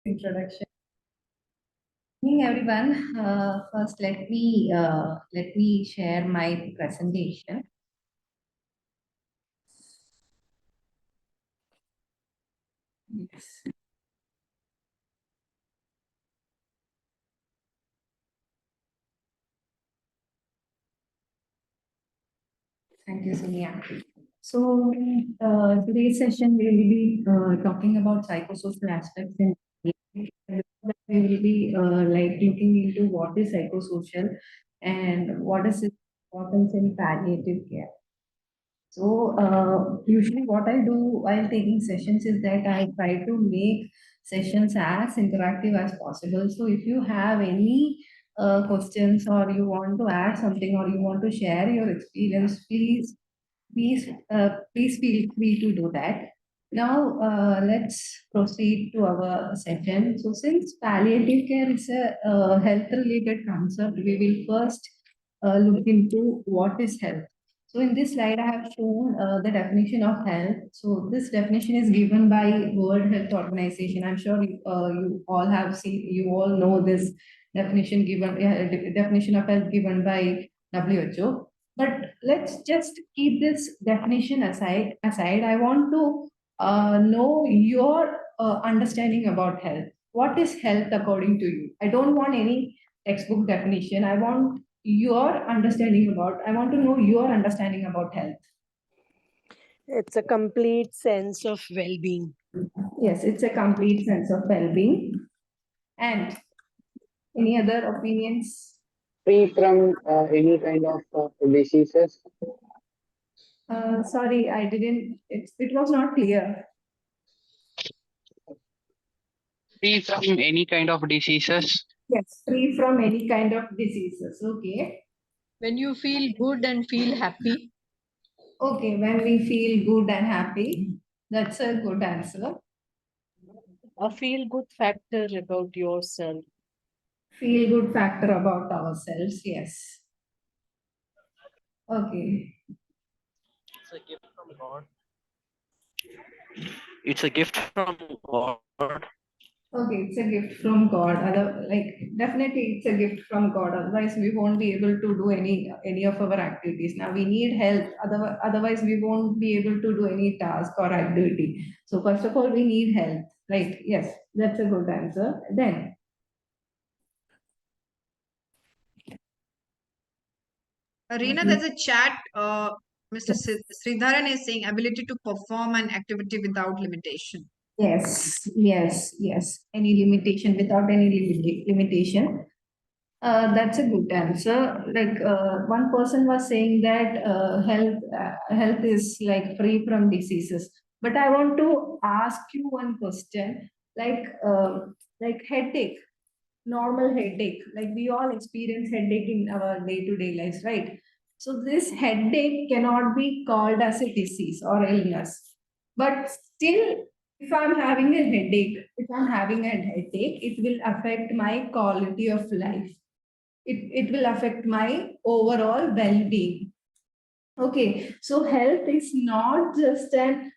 Introduction. Good evening, everyone. First, let me share my presentation. Yes. Thank you, Sonia. So, today's session we will be talking about psychosocial aspects in. We will be looking into what is psychosocial and what is its importance in palliative care. So usually what I do while taking sessions is that I try to make sessions as interactive as possible. So if you have any questions or you want to add something or you want to share your experience, please feel free to do that. Now let's proceed to our session. So since palliative care is a health related concept, we will first look into what is health. So in this slide, I have shown the definition of health. So this definition is given by World Health Organization. I'm sure you all have seen, you all know this definition given, definition of health given by WHO. But let's just keep this definition aside. I want to know your understanding about health. What is health according to you? I don't want any textbook definition. I want I want to know your understanding about health. It's a complete sense of well-being. Yes, it's a complete sense of well-being. And any other opinions? Free from any kind of diseases. Sorry, I didn't, it was not clear. Free from any kind of diseases. Yes, free from any kind of diseases. Okay. When you feel good and feel happy. Okay, when we feel good and happy, that's a good answer. A feel-good factor about yourself. Feel good factor about ourselves, yes. Okay. It's a gift from God. It's a gift from God. Okay, it's a gift from God. Definitely it's a gift from God. Otherwise, we won't be able to do any of our activities. Now we need help. Otherwise, we won't be able to do any task or activity. So first of all, we need help. Right? Yes, that's a good answer. Then. Reena, there's a chat. Mr. Sridharan is saying ability to perform an activity without limitation. Yes. Any limitation without any limitation. That's a good answer. One person was saying that health is like free from diseases. But I want to ask you one question, like headache, normal headache. Like we all experience headache in our day-to-day lives, right? So this headache cannot be called as a disease or illness. But still, if I'm having a headache, it will affect my quality of life. It will affect my overall well-being. Okay, so health is not just an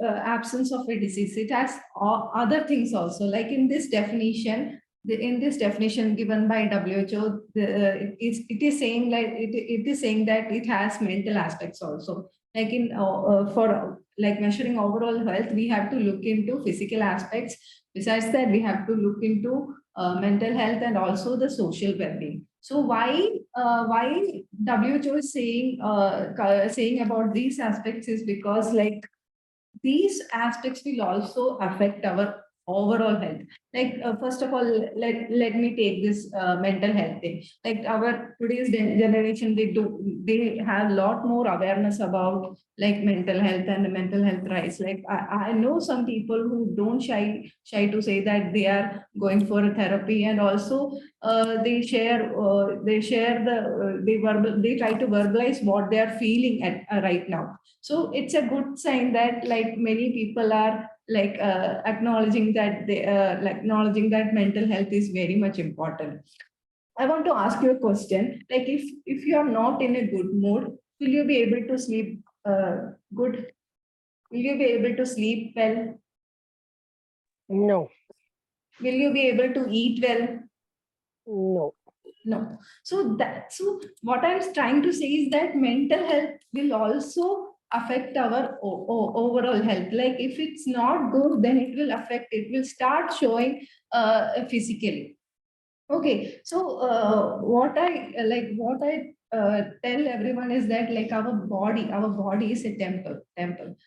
absence of a disease. It has other things also. Like in this definition, given by WHO, it is saying it is saying that it has mental aspects also. Like for measuring overall health, we have to look into physical aspects. Besides that, we have to look into mental health and also the social well-being. So why WHO is saying about these aspects is because these aspects will also affect our overall health. First of all, let me take this mental health thing. Like our today's generation, they have a lot more awareness about mental health and the mental health rise. I know some people who don't shy to say that they are going for a therapy, and also they try to verbalize what they are feeling at right now. So it's a good sign that many people are acknowledging that mental health is very much important. I want to ask you a question. If you are not in a good mood, will you be able to sleep good? Will you be able to sleep well? No. Will you be able to eat well? No. No. So what I'm trying to say is that mental health will also affect our overall health. Like if it's not good, then it will affect, it will start showing physically. Okay, so what I tell everyone is that like our body is a temple.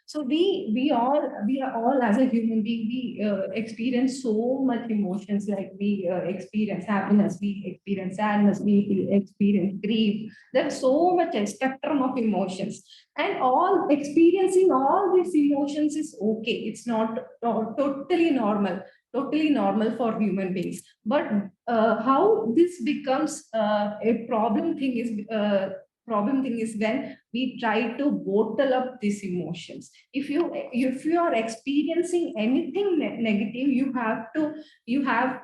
So we are all as a human being, we experience so much emotions. Like we experience happiness, we experience sadness, we experience grief. There's so much a spectrum of emotions, and all experiencing all these emotions is okay. It's not totally normal for human beings, but how this becomes a problem thing is when we try to bottle up these emotions. If you are experiencing anything negative, you have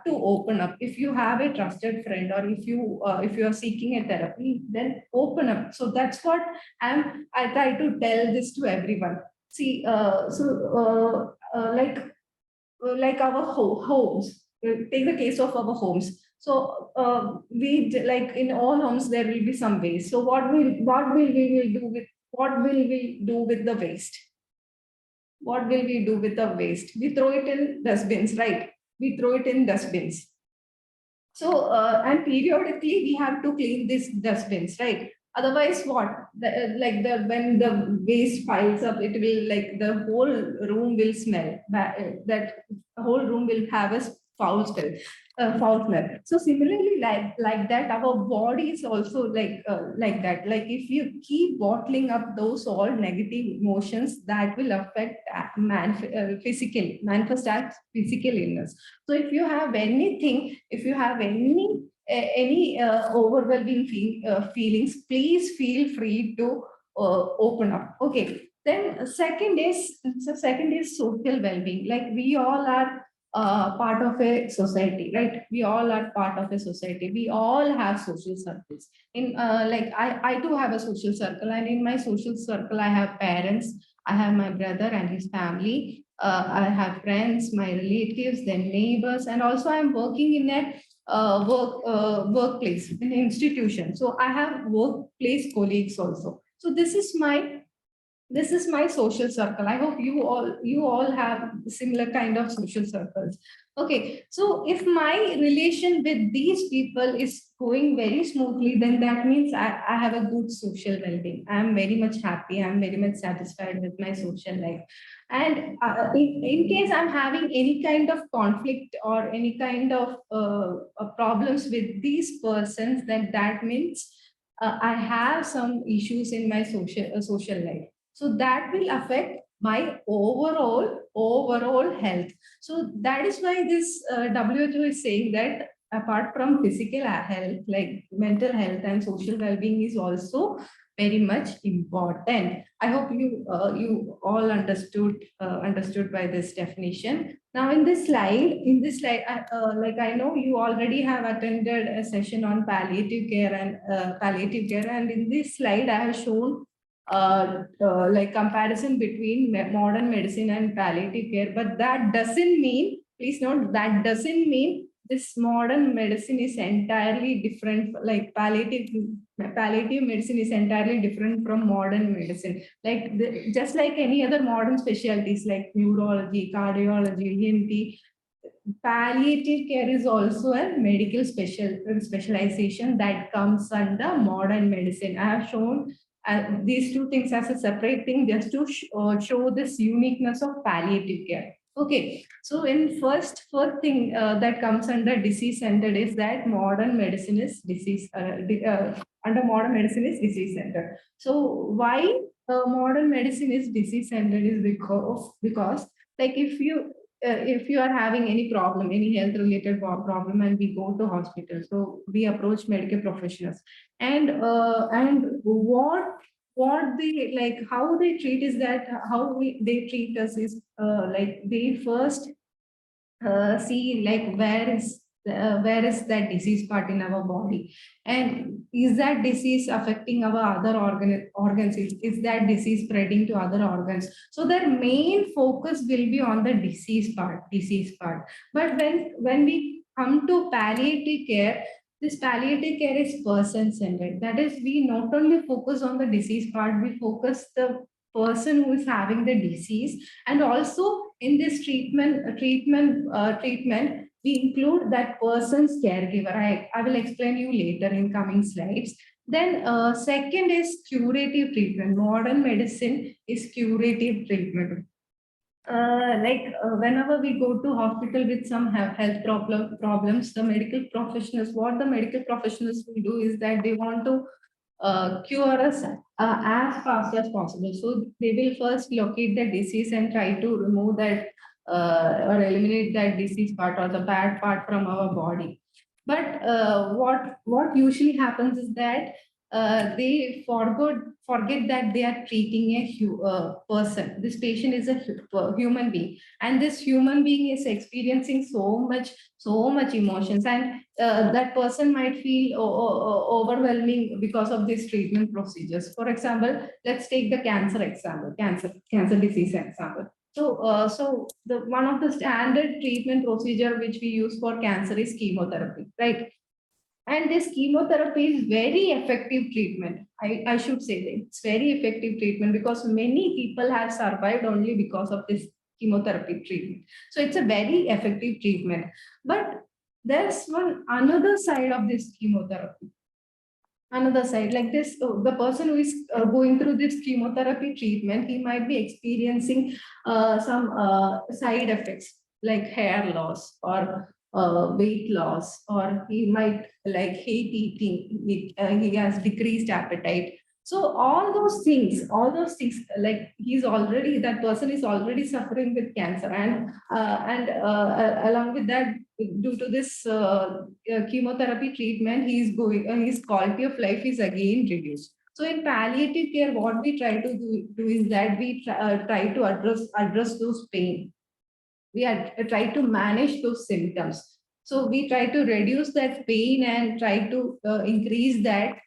to open up. If you have a trusted friend, or if you are seeking a therapy, then open up. So that's what I try to tell this to everyone. See, like our homes. Take the case of our homes. So like in all homes there will be some waste. So what will we do with the waste? What will we do with the waste? We throw it in dustbins, right? We throw it in dustbins. So and periodically we have to clean these dustbins, right? Otherwise, what? When the waste piles up, it will, like, the whole room will smell. That whole room will have a foul smell. Foul smell. So similarly, like that, our body is also like that. Like if you keep bottling up those all negative emotions, that will affect physically, manifest as physical illness. So if you have any overwhelming feelings, please feel free to open up. Okay. Then second is social well-being. Like we all are part of a society, right? We all are part of a society. We all have social circles. I do have a social circle, and in my social circle, I have parents, I have my brother and his family, I have friends, my relatives, then neighbors, and also I'm working in a workplace, in an institution. So I have workplace colleagues also. So this is my social circle. I hope you all have similar kind of social circles. Okay, so if my relation with these people is going very smoothly, then that means I have a good social well-being. I'm very much happy. I'm very much satisfied with my social life. And in case I'm having any kind of conflict or any kind of problems with these persons, then that means I have some issues in my social life. So that will affect my overall health. So that is why this WHO is saying that apart from physical health, like mental health and social well-being is also very much important. I hope you all understood by this definition. Now in this slide, I know you already have attended a session on palliative care, and in this slide I have shown like comparison between modern medicine and palliative care, but that doesn't mean, please note, that doesn't mean this modern medicine is entirely different. Like palliative medicine is entirely different from modern medicine. Like just like any other modern specialties like neurology, cardiology, ENT, palliative care is also a medical specialization that comes under modern medicine. I have shown these two things as a separate thing just to show this uniqueness of palliative care. Okay, so in first thing that comes under disease centered is that modern medicine is under modern medicine is disease centered. So why modern medicine is disease centered is because like if you are having any problem, any health related problem, and we go to hospital, so we approach medical professionals, and what they like, how they treat is that they treat us is like they first see like where is where is that disease part in our body, and is that disease affecting our other organs, is that disease spreading to other organs. So their main focus will be on the disease part. But when we come to palliative care, this palliative care is person centered. That is, we not only focus on the disease part, we focus the person who is having the disease, and also in this treatment, we include that person's caregiver. I will explain you later in coming slides. Then second is curative treatment. Modern medicine is curative treatment. Whenever we go to hospital with some health problems, the medical professionals, what the medical professionals will do is that they want to cure us as fast as possible. So they will first locate the disease and try to remove that or eliminate that disease part or the bad part from our body. But what usually happens is that they forget that they are treating a person. This patient is a human being, and this human being is experiencing so much emotions, and that person might feel overwhelming because of these treatment procedures. For example, let's take the cancer example, cancer disease example. So the one of the standard treatment procedure which we use for cancer is chemotherapy, right? And this chemotherapy is very effective treatment. I should say that it's very effective treatment because many people have survived only because of this chemotherapy treatment. So it's a very effective treatment. But there's another side of this chemotherapy. Another side, like this, the person who is going through this chemotherapy treatment, he might be experiencing some side effects like hair loss or weight loss, or he might like hate eating, he has decreased appetite. So all those things, like that person is already suffering with cancer, and along with that, due to this chemotherapy treatment, his quality of life is again reduced. So in palliative care, what we try to do is that we try to address those pain. We try to manage those symptoms. So we try to reduce that pain and try to increase that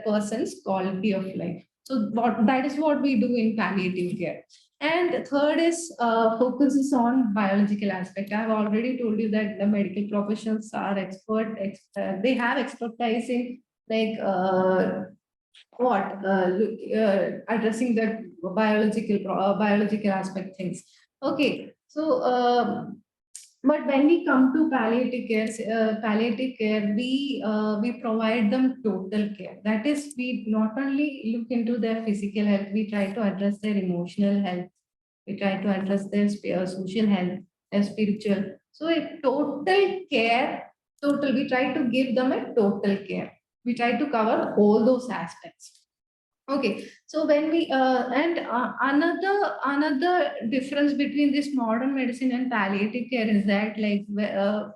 person's quality of life. So that is what we do in palliative care. And third is focuses on biological aspect. I've already told you that the medical professionals are they have expertise in like addressing the biological aspect things. Okay, so but when we come to palliative care, we provide them total care. That is, we not only look into their physical health, we try to address their emotional health, we try to address their social health, their spiritual. So a total care, we try to give them a total care. We try to cover all those aspects. Okay, so when we another difference between this modern medicine and palliative care is that a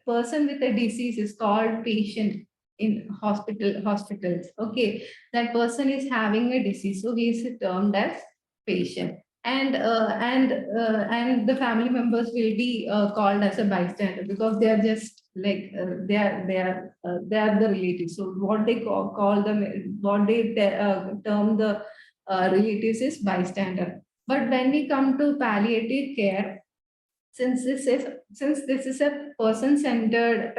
person with a disease is called patient in hospitals. Okay, that person is having a disease, so he is termed as patient, and the family members will be called as a bystander because they are just like they are the relatives. So what they call them, what they term the relatives is bystander. But when we come to palliative care, since this is a person-centered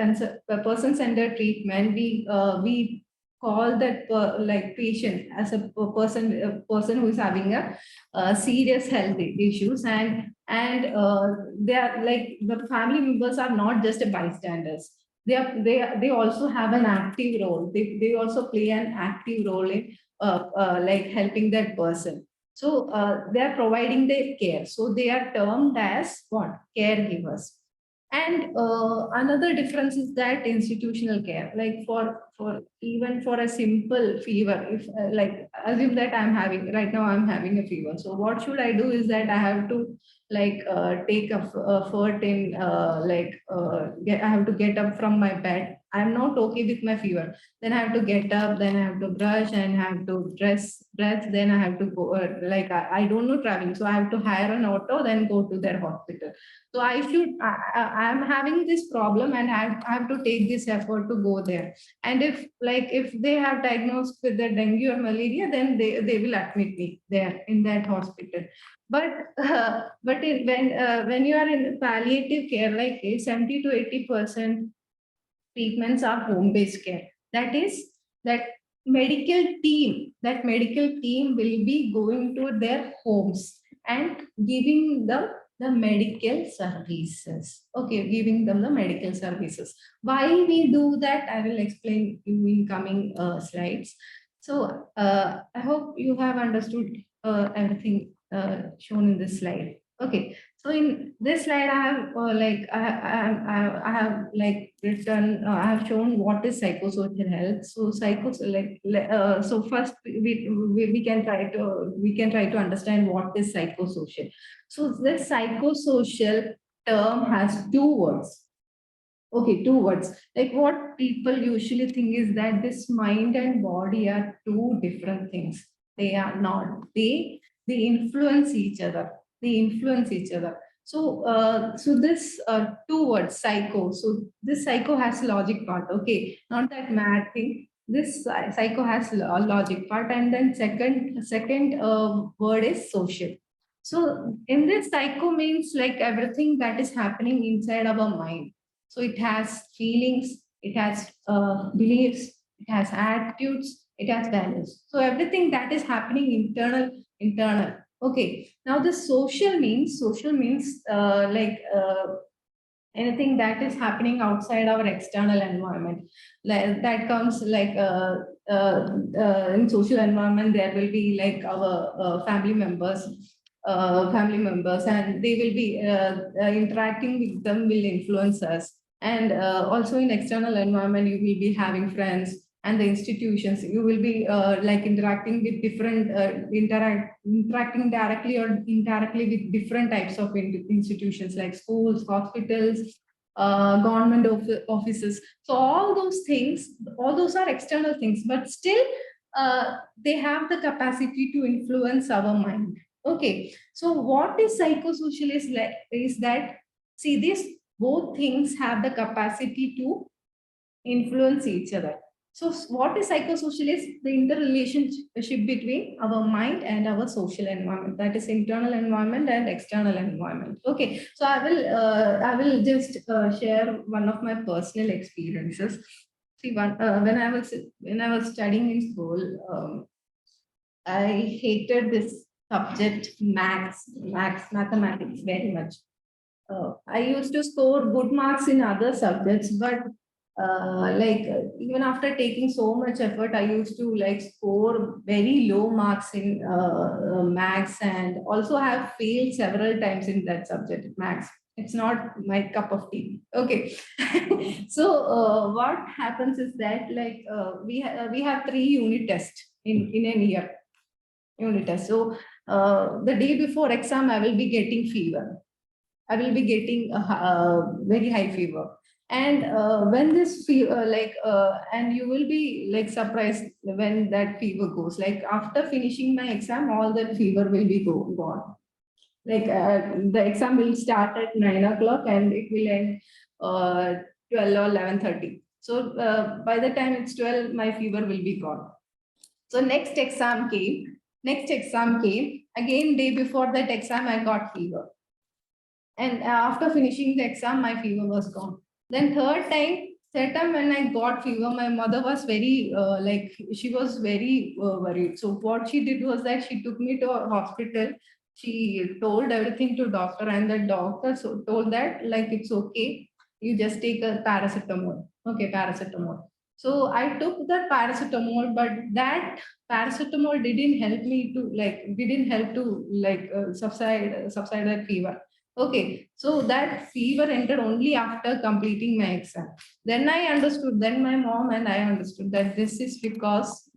treatment, we call that patient as a person who is having a serious health issues, and they are like the family members are not just a bystanders. They also have an active role. They also play an active role in like helping that person. So they are providing their care. So they are termed as what? Caregivers. And another difference is that institutional care, like even for a simple fever, if like assume that I'm having a fever. So what should I do is that I have to take a effort in I have to get up from my bed. I'm not okay with my fever. Then I have to get up, then I have to brush and have to dress, then I have to go, I don't know traveling. So I have to hire an auto, then go to their hospital. So I'm having this problem and I have to take this effort to go there. And if they have diagnosed with the dengue or malaria, then they will admit me there in that hospital. But when you are in palliative care, like 70 to 80% treatments are home-based care. That is, that medical team will be going to their homes and giving them the medical services. Okay, giving them the medical services. Why we do that, I will explain in coming slides. So I hope you have understood everything shown in this slide. Okay, so in this slide, I have I have written. I have shown what is psychosocial health. So so first we can try to understand what is psychosocial. So the psychosocial term has two words. Okay, two words. Like what people usually think is that this mind and body are two different things. They are not. They influence each other. They influence each other. So so this two words, psycho. So this psycho has logic part. Okay, not that mad thing. This psycho has a logic part, and then second word is social. So in this psycho means like everything that is happening inside our mind. So it has feelings, it has beliefs, it has attitudes, it has values. So everything that is happening internal. Okay. Now the social means anything that is happening outside our external environment. Like that comes in social environment, there will be like our family members, and they will be interacting with them will influence us. And also in external environment, you will be having friends and the institutions. You will be interacting with different, interacting directly or indirectly with different types of institutions like schools, hospitals, government offices. So all those things, all those are external things, but still they have the capacity to influence our mind. Okay, so what is psychosocial is that, see, these both things have the capacity to influence each other. So what is psychosocial is the interrelationship between our mind and our social environment, that is internal environment and external environment. Okay, so I will just share one of my personal experiences. See, when I was studying in school, I hated this subject, mathematics, very much. I used to score good marks in other subjects, but even after taking so much effort, I used to score very low marks in maths, and also have failed several times in that subject, maths. It's not my cup of tea. Okay. So what happens is that we have 3 unit tests in a year. Unit test. So the day before exam, I will be getting fever. I will be getting a very high fever. And when this fever, and you will be surprised when that fever goes. Like after finishing my exam, all that fever will be gone. The exam will start at 9 o'clock and it will end 12 or 11:30. So by the time it's 12, my fever will be gone. So next exam came. Again, day before that exam, I got fever. And after finishing the exam, my fever was gone. Then third time when I got fever, my mother was very, she was very worried. So what she did was that she took me to a hospital. She told everything to doctor, and the doctor told that it's okay. You just take a paracetamol. Okay, paracetamol. So I took the paracetamol, but that paracetamol didn't help me to subside that fever. Okay, so that fever entered only after completing my exam. Then I understood. Then my mom and I understood that this is because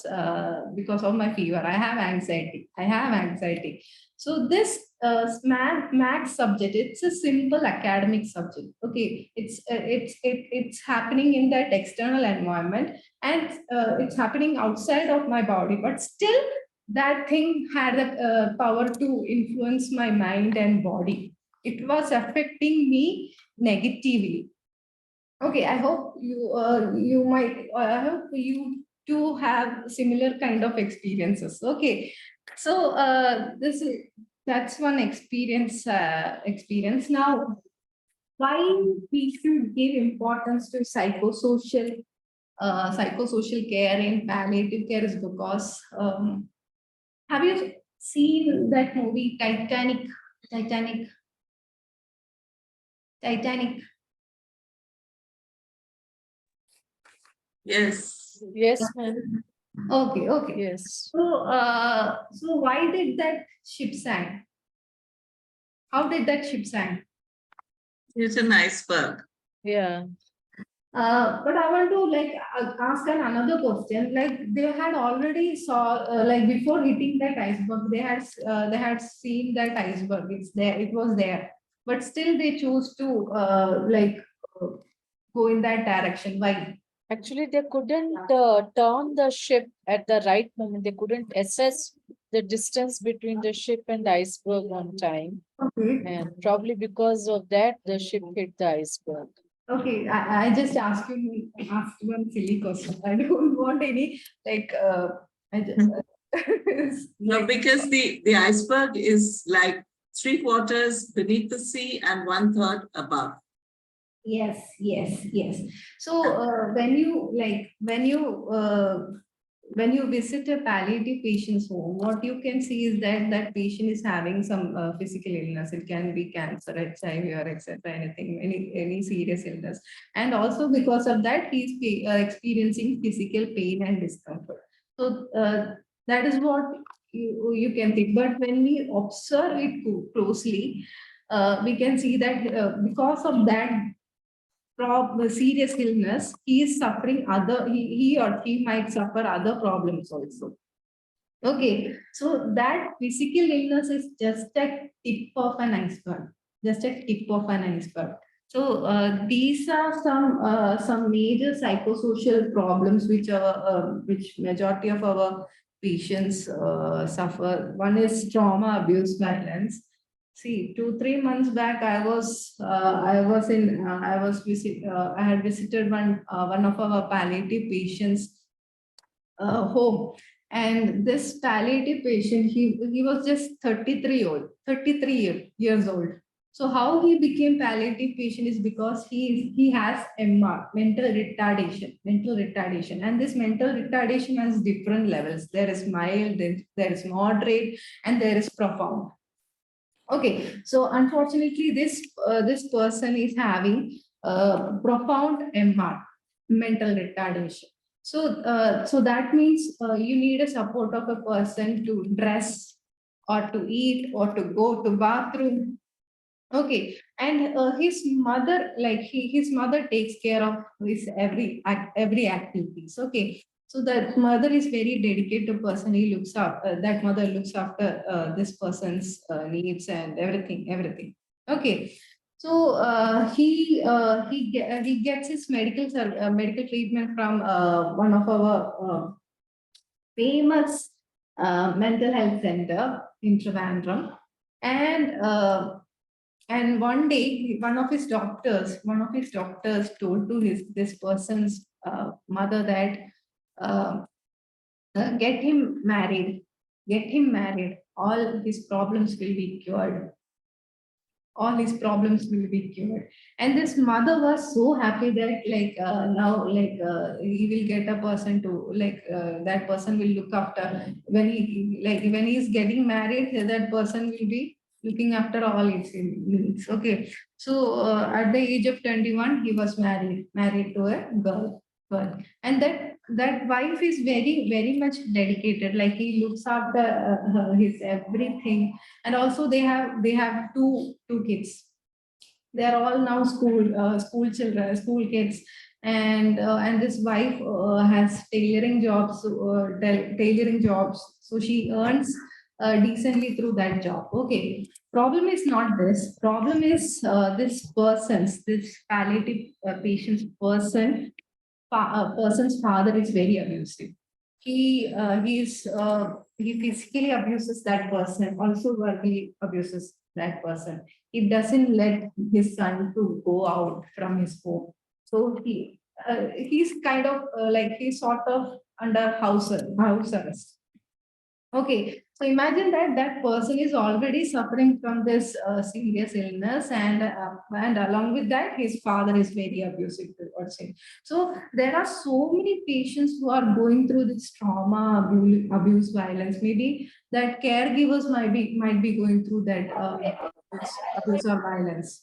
of my fever. I have anxiety. So this max subject. It's a simple academic subject. Okay, it's happening in that external environment, and it's happening outside of my body. But still, that thing had the power to influence my mind and body. It was affecting me negatively. Okay, I hope you might. I hope you too have similar kind of experiences. Okay, so that's one experience. Experience now. Why we should give importance to psychosocial care in palliative care is because have you seen that movie Titanic? Titanic. Titanic. Yes. Yes, ma'am. Okay, okay. Yes. So why did that ship sank? How did that ship sank? It's an iceberg. Yeah. But I want to ask another question. Like they had already saw like before hitting that iceberg, they had seen that iceberg. It's there. It was there. But still, they chose to uh, go in that direction. Why? Actually, they couldn't turn the ship at the right moment. They couldn't assess the distance between the ship and the iceberg on time. Okay. And probably because of that, the ship hit the iceberg. Okay, I just asked one silly question. I don't want any I just No, because the iceberg is like 3/4 beneath the sea and 1/3 above. yes, yes, yes. So when you visit a palliative patient's home, what you can see is that that patient is having some physical illness. It can be cancer, HIV, or etc. Anything, any serious illness, and also because of that, he's experiencing physical pain and discomfort. So that is what you can think. But when we observe it closely, we can see that because of that serious illness, he is suffering he or she might suffer other problems also. Okay, so that physical illness is just a tip of an iceberg, just a tip of an iceberg. So these are some major psychosocial problems which majority of our patients suffer. One is trauma, abuse, violence. See, 2-3 months back, I had visited one of our palliative patients home, and this palliative patient, he was just 33 years old. So how he became palliative patient is because he has MR, mental retardation, and this mental retardation has different levels. There is mild, there is moderate, and there is profound. Okay, so unfortunately, this person is having profound MR, mental retardation. So that means you need a support of a person to dress or to eat or to go to bathroom. Okay, and his mother, his mother takes care of his every activities. Okay, so that mother is very dedicated person. That mother looks after this person's needs and everything. Okay, so he gets his medical treatment from one of our famous mental health center in Trivandrum, and one day, one of his doctors told to this person's mother that uh, get him married, all his problems will be cured. All his problems will be cured. And this mother was so happy that now he will get a person to that person will look after when he's getting married, that person will be looking after all its needs. Okay, so at the age of 21, he was married to a girl, and that wife is very much dedicated. Like he looks after his everything, and also they have two kids. They are all now school children, school kids, and this wife has tailoring jobs. So she earns decently through that job. Okay. Problem is not this. Problem is this palliative patient's person's father is very abusive. He physically abuses that person, also verbally abuses that person. He doesn't let his son to go out from his home. So he's kind of he's sort of under house arrest. Okay, so imagine that that person is already suffering from this serious illness, and along with that, his father is very abusive towards him. So there are so many patients who are going through this trauma, abuse, violence. Maybe that caregivers might be going through that abuse or violence.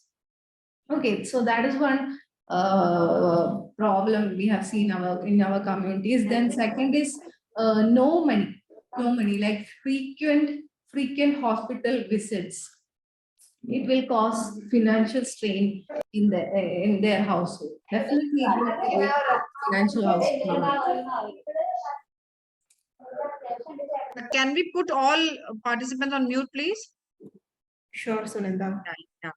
Okay, so that is one problem we have seen in our communities. Then second is no money, like frequent hospital visits. It will cause financial strain in their household. Definitely, it will create financial household. Can we put all participants on mute, please? Sure, Sunanda. Yeah.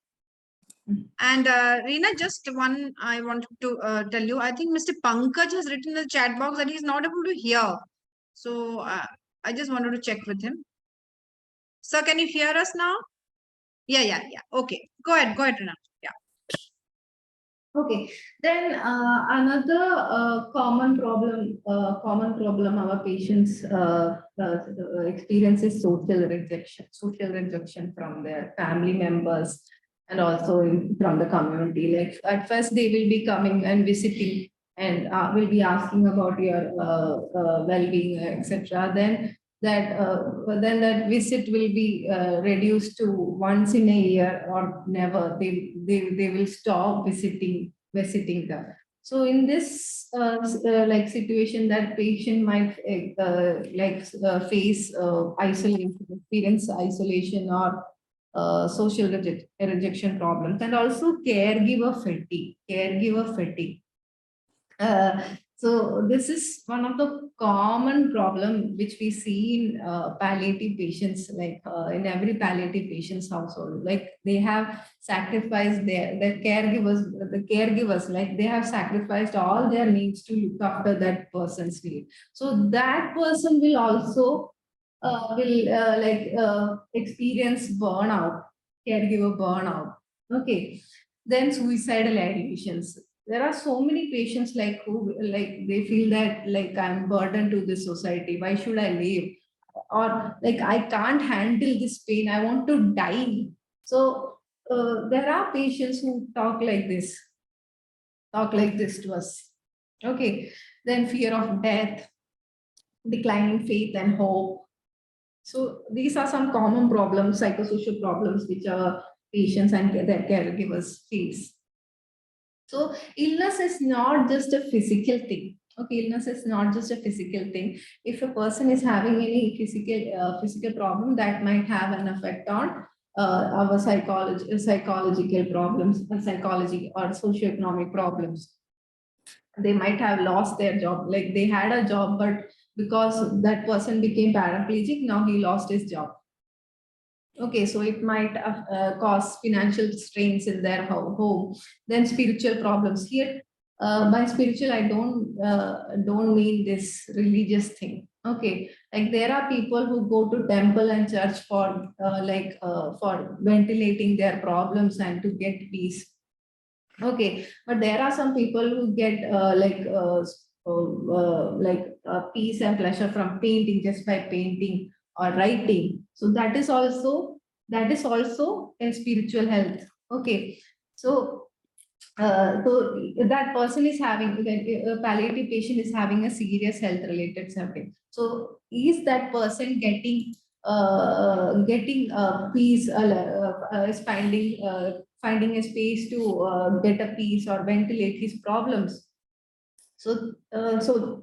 And Reena, just one I wanted to tell you. I think Mr. Pankaj has written in the chat box that he's not able to hear. So I just wanted to check with him. Sir, can you hear us now? Yeah. Okay, go ahead, Reena. Yeah. Okay, then another common problem our patients experience is social rejection from their family members and also from the community. Like at first they will be coming and visiting and will be asking about your well-being, etc. Then that visit will be reduced to once in a year or never. They will stop visiting them. So in this situation, that patient might face isolation, experience isolation or social rejection problems, and also caregiver fatigue. Uh, so this is one of the common problem which we see in palliative patients, like in every palliative patient's household. Like they have sacrificed their caregivers, like they have sacrificed all their needs to look after that person's need. So that person will also experience burnout, caregiver burnout. Okay, then suicidal ideations. There are so many patients like who like they feel that like I'm burdened to this society. Why should I live? Or like I can't handle this pain. I want to die. So there are patients who talk like this to us. Okay, then fear of death, declining faith and hope. So these are some common problems, psychosocial problems, which our patients and their caregivers face. So illness is not just a physical thing. Okay, illness is not just a physical thing. If a person is having any physical problem, that might have an effect on our psychological problems, psychology or socioeconomic problems. They might have lost their job, like they had a job, but because that person became paraplegic, now he lost his job. Okay, so it might cause financial strains in their home. Then spiritual problems. Here, by spiritual, I don't mean this religious thing. Okay, like there are people who go to temple and church for ventilating their problems and to get peace. Okay, but there are some people who get peace and pleasure from painting, just by painting or writing. So that is also a spiritual health. Okay, so that person is having, a palliative patient is having a serious health related suffering. So is that person getting peace, is finding a space to get a peace or ventilate his problems? So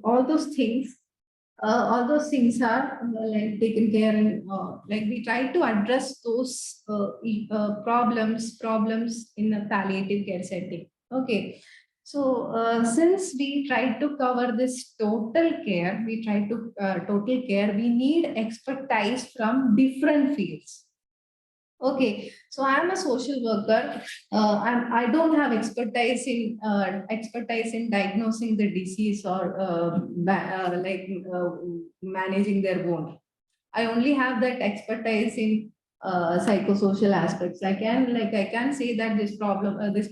all those things are like taken care, and like we try to address those problems in a palliative care setting. Okay, So since we try to cover this total care, we need expertise from different fields. Okay, so I'm a social worker. I don't have expertise in diagnosing the disease or managing their wound. I only have that expertise in psychosocial aspects. I can say that this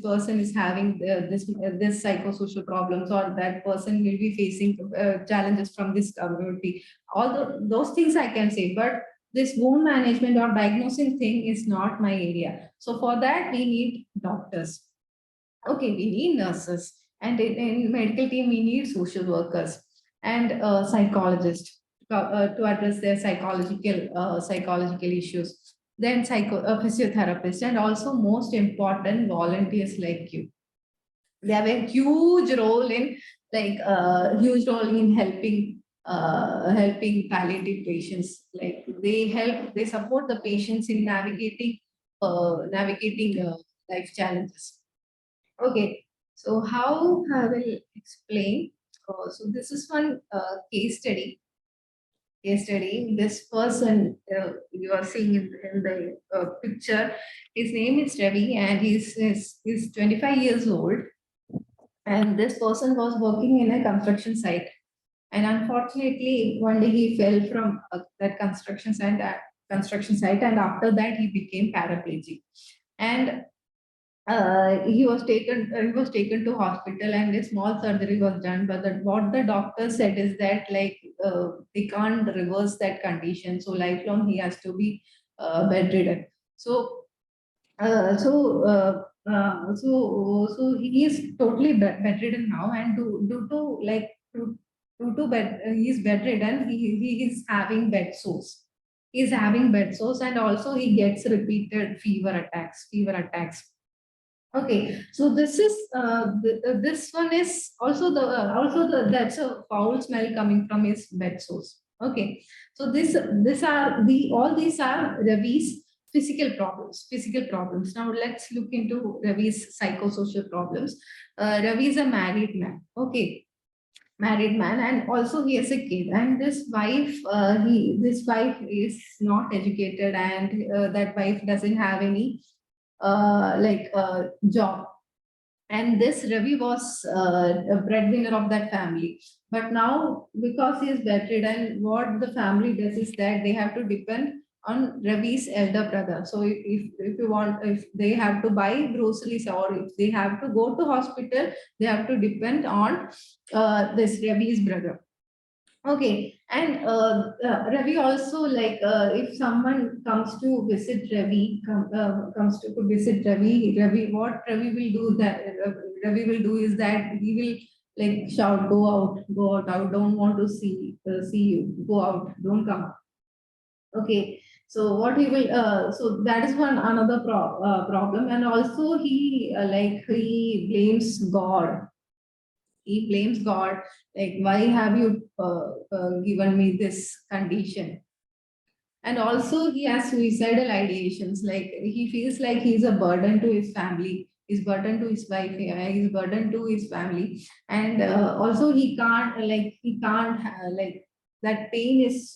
person is having this psychosocial problems, or that person will be facing challenges from this community. Those things I can say, but this wound management or diagnosing thing is not my area. So for that, we need doctors. Okay, we need nurses, and in medical team we need social workers and psychologists to address their psychological issues. Then physiotherapists, and also most important, volunteers like you. They have a huge role in helping palliative patients. Like they support the patients in navigating life challenges. Okay, so how I will explain. So this is one case study. This person you are seeing in the picture, his name is Ravi, and he's 25 years old. And this person was working in a construction site. And unfortunately, one day he fell from that construction site, and after that he became paraplegic. And he was taken to hospital, and a small surgery was done, but what the doctor said is that they can't reverse that condition, so lifelong he has to be bedridden. So uh, so uh, so he is totally bedridden now, and due to due to he is bedridden, he is having bed sores. He is having bed sores, and also he gets repeated fever attacks. Okay, so this one is that's a foul smell coming from his bed source. Okay, so this are the all these are Ravi's physical problems. Physical problems. Now let's look into Ravi's psychosocial problems. Ravi is a married man. Okay, married man, and also he has a kid. And this wife is not educated, and that wife doesn't have any job. And this Ravi was a breadwinner of that family. But now, because he is bedridden, what the family does is that they have to depend on Ravi's elder brother. So if they have to buy groceries, or if they have to go to hospital, they have to depend on this Ravi's brother. Okay, and Ravi also, if someone comes to visit comes to visit what Ravi will do Ravi will do is that he will like shout, go out, I don't want to see you, go out, don't come. Okay, so what he will, so that is one another problem, and also he blames God. He blames God, like, why have you given me this condition? And also he has suicidal ideations, like he feels like he's a burden to his family, he's burden to his wife, he's burden to his family. And also like that pain is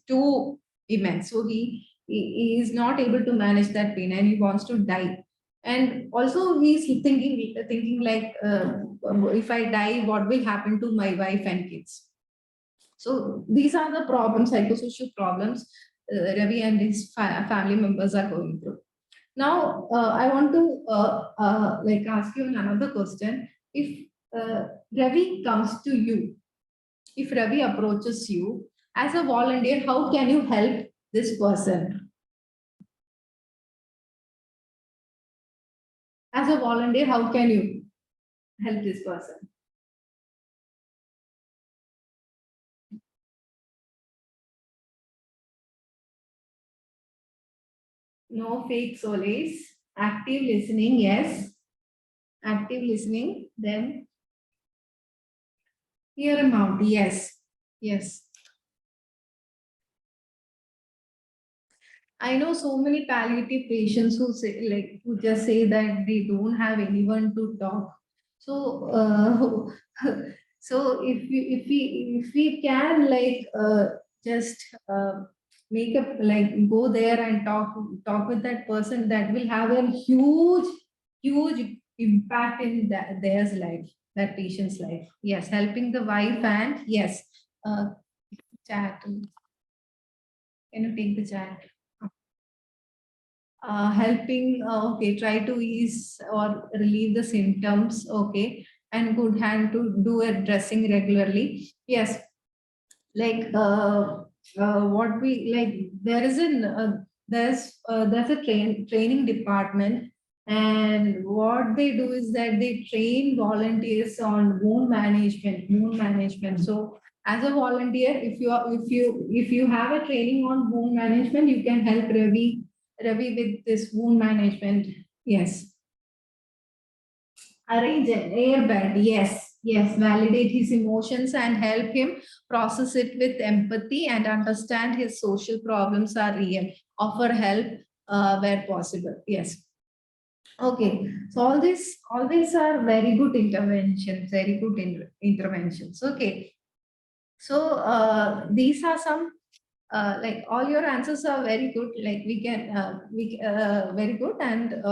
too immense, so he is not able to manage that pain, and he wants to die. And also he's thinking like, if I die, what will happen to my wife and kids? So these are the problems, psychosocial problems Ravi and his family members are going through. Now, I want to ask you another question. If Ravi comes to you, if Ravi approaches you as a volunteer, how can you help this person? As a volunteer, how can you help this person? No fake solace, active listening, yes. Active listening, then hear him out, yes. Yes. I know so many palliative patients who say, who just say that they don't have anyone to talk. So, so if we can like just make a like go there and talk with that person, that will have a huge impact in their life, that patient's life. Yes, helping the wife and yes, chat. Can you take the chat? Helping, okay, try to ease or relieve the symptoms, okay, and good hand to do a dressing regularly. Yes, like what we like, there's a training department, and what they do is that they train volunteers on wound management. So as a volunteer, if you have a training on wound management, you can help Ravi with this wound management. Yes. Arrange an airbed. Yes. Yes. Validate his emotions and help him process it with empathy and understand his social problems are real. Offer help where possible. Yes. Okay. So all these are very good interventions, very good interventions. Okay. So these are some like all your answers are very good, like we very good, and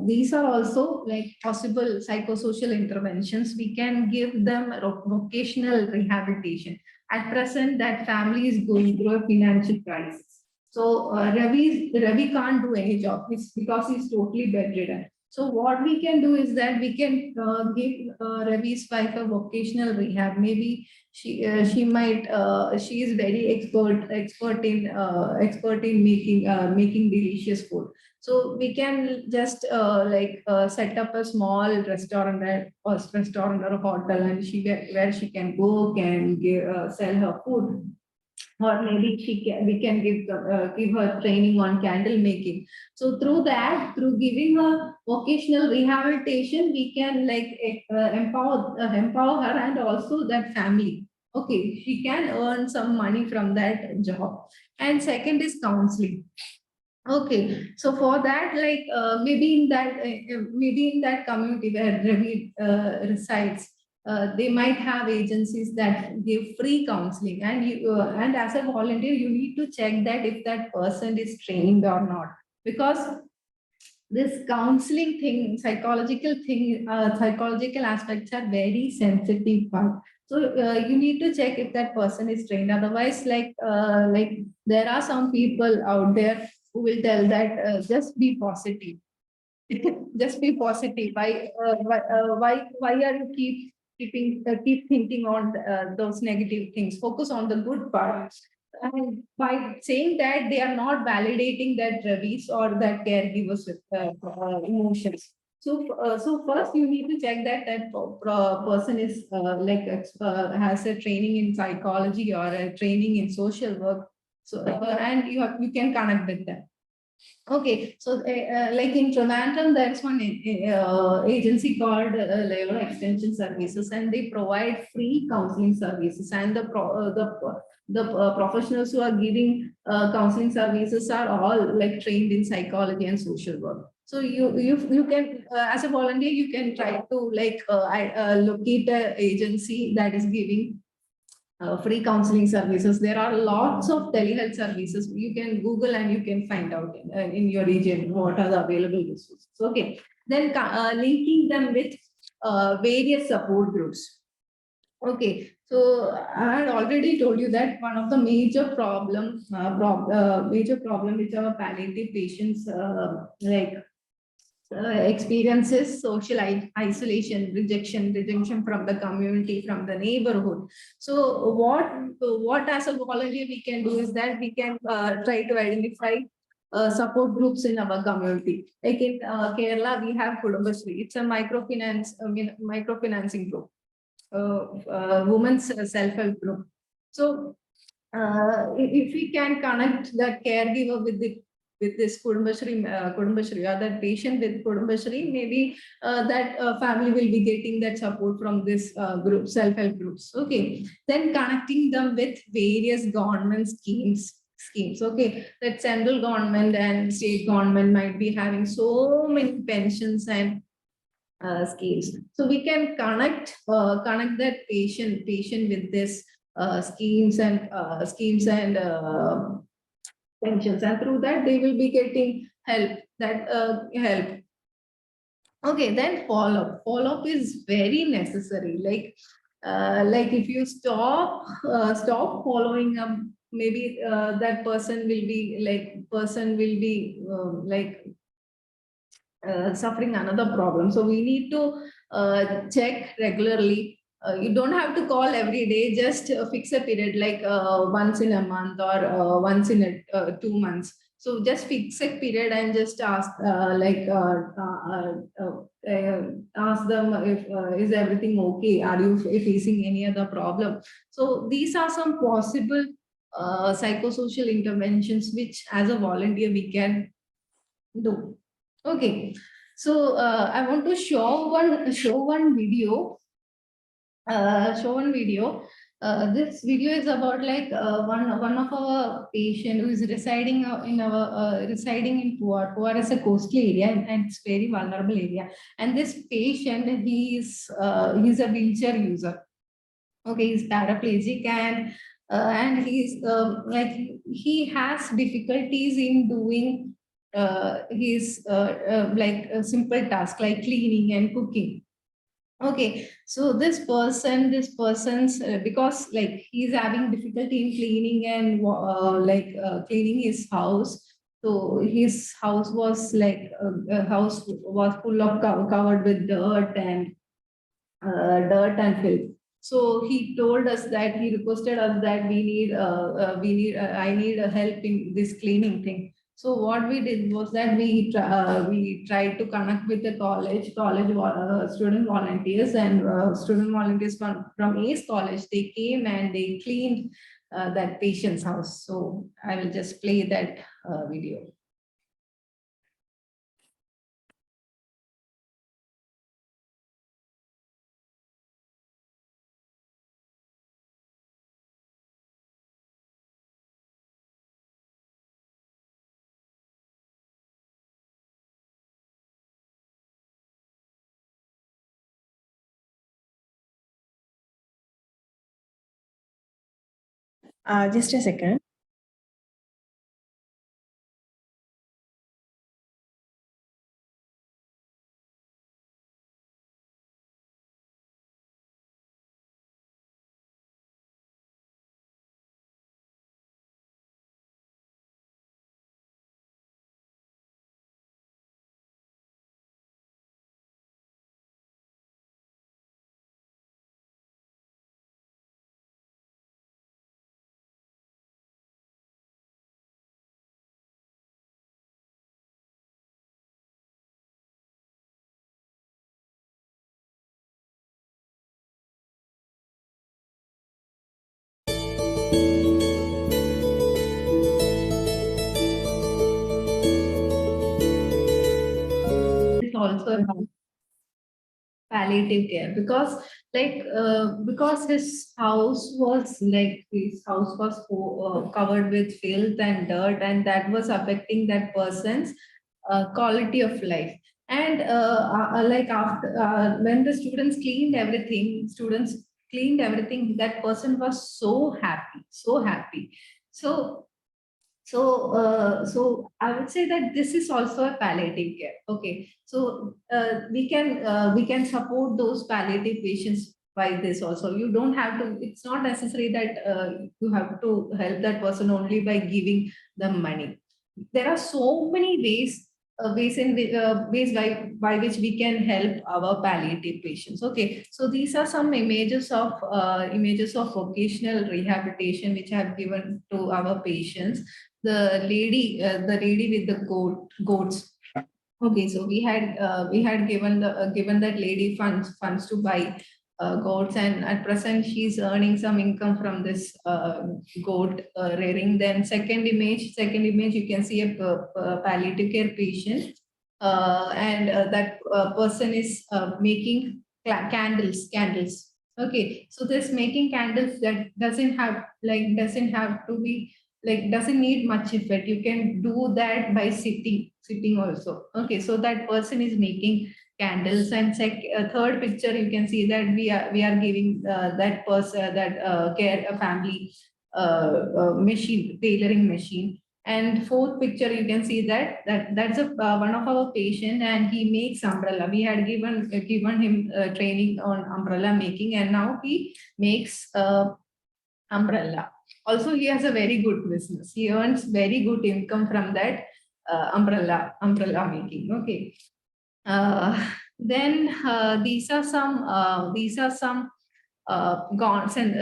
these are also like possible psychosocial interventions. We can give them vocational rehabilitation. At present, that family is going through a financial crisis, so Ravi can't do any job. It's because he's totally bedridden. So what we can do is that we can give Ravi's wife a vocational rehab. Maybe she might she is very expert in making delicious food. So we can just set up a small restaurant or a hotel, and where she can cook and sell her food. Or maybe we can give her training on candle making. So through that, through giving her vocational rehabilitation, we can empower her and also that family. Okay, she can earn some money from that job. And second is counseling. Okay, so for that, maybe in that community where Ravi resides, they might have agencies that give free counseling, and and as a volunteer, you need to check that if that person is trained or not, because this counseling thing, psychological aspects are very sensitive part. So you need to check if that person is trained. Otherwise, there are some people out there who will tell that just be positive. Just be positive. Why are you keep thinking on those negative things? Focus on the good parts. And by saying that, they are not validating that Ravi's or that caregivers with emotions. So first you need to check that person is has a training in psychology or a training in social work. So and you can connect with them. Okay, so like in Trivandrum, there's one agency called Loyola Extension Services, and they provide free counseling services. And the professionals who are giving counseling services are all like trained in psychology and social work. So you can as a volunteer, you can try to locate an agency that is giving free counseling services. There are lots of telehealth services. You can Google and you can find out in your region what are the available resources. Okay, then linking them with various support groups. Okay, so I had already told you that one of the major problem with our palliative patients experiences social isolation, rejection from the community, from the neighborhood. So what as a volunteer we can do is that we can try to identify support groups in our community. Like in Kerala, we have Kudumbashree. It's a microfinancing group, women's self-help group. So if we can connect that caregiver with this Kudumbashree or that patient with Kudumbashree, maybe that family will be getting that support from this group, self-help groups. Okay, then connecting them with various government schemes. Okay, that central government and state government might be having so many pensions and schemes. So we can connect that patient with this schemes and pensions, and through that they will be getting help. Okay, then follow up is very necessary. Like if you stop following up, maybe that person will be suffering another problem. So we need to check regularly. You don't have to call every day, just fix a period like once in a month or once in 2 months. So just fix a period and just ask them if is everything okay? Are you facing any other problem? So these are some possible psychosocial interventions which as a volunteer we can do. Okay, so I want to show one video. This video is about one of our patient who is residing in Puar. Puar is a coastal area and it's very vulnerable area. And this patient, he's a wheelchair user. Okay, he's paraplegic and he's he has difficulties in doing his simple tasks like cleaning and cooking. Okay, so this person's because like he's having difficulty in cleaning and cleaning his house. So his house was house was full of covered with dirt and filth. So he told us that he requested us that I need a help in this cleaning thing. So what we did was that we tried to connect with the student volunteers and student volunteers from ACE College. They came and they cleaned that patient's house. So I will just play that video. Just a second. It's also about palliative care because his house was covered with filth and dirt, and that was affecting that person's quality of life. And after when the students cleaned everything, that person was so happy. So so I would say that this is also a palliative care. Okay, so we can support those palliative patients by this also. You don't have to. It's not necessary that you have to help that person only by giving them money. There are so many ways by which we can help our palliative patients. Okay, so these are some images of vocational rehabilitation which I have given to our patients. The lady with the goats. Okay, so we had given that lady funds to buy goats, and at present she's earning some income from this goat rearing. Then second image, you can see a palliative care patient, and that person is making candles. Okay, so this making candles that doesn't have to be doesn't need much effort. You can do that by sitting also. Okay, so that person is making candles, and third picture you can see that we are giving that person that care a family machine, tailoring machine. And fourth picture you can see that's a one of our patient, and he makes umbrella. We had given him training on umbrella making, and now he makes umbrella. Also, he has a very good business. He earns very good income from that umbrella making. Okay. Then these are some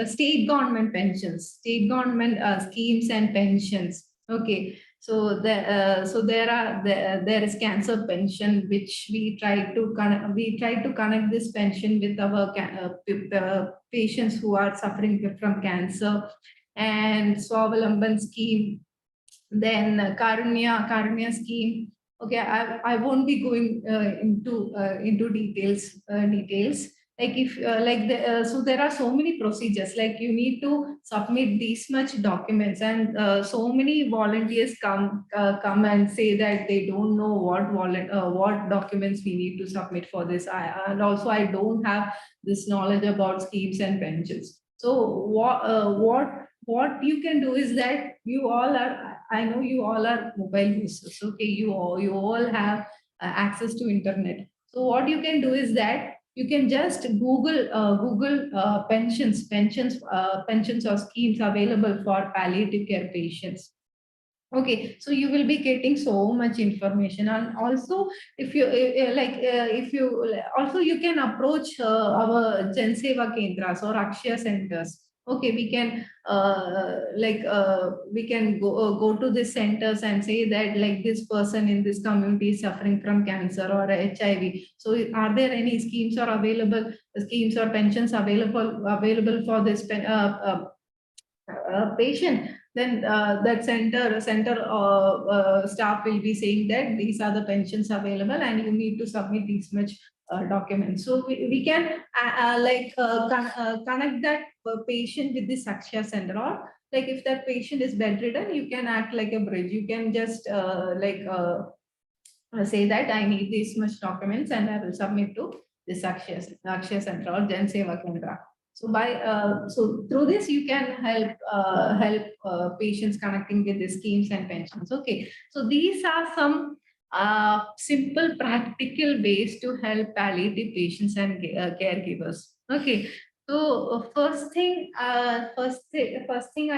state government pensions, state government schemes and pensions. Okay, so there is cancer pension, which we try to connect this pension with our patients who are suffering from cancer, and Swavalamban scheme, then Karunya scheme. Okay, I won't be going into details. Like if so there are so many procedures, like you need to submit these much documents, and so many volunteers come and say that they don't know what documents we need to submit for this. And also I don't have this knowledge about schemes and pensions. So what you can do is that you all are, I know you all are mobile users. Okay, you all have access to internet. So what you can do is that you can just Google pensions or schemes available for palliative care patients. Okay, so you will be getting so much information. And also if you also you can approach our Jan Seva Kendras or Akshaya centers. Okay, we can go to the centers and say that like this person in this community is suffering from cancer or HIV. So are there any schemes or schemes or pensions available for this patient? Then that center staff will be saying that these are the pensions available and you need to submit these much documents. So we can connect that patient with the Sakshya center, or like if that patient is bedridden, you can act like a bridge. You can just say that I need these much documents and I will submit to the Sakshya center or Jan Seva Kendra. So so through this you can help patients connecting with the schemes and pensions. Okay, so these are some simple practical ways to help palliative patients and caregivers. Okay, so first thing I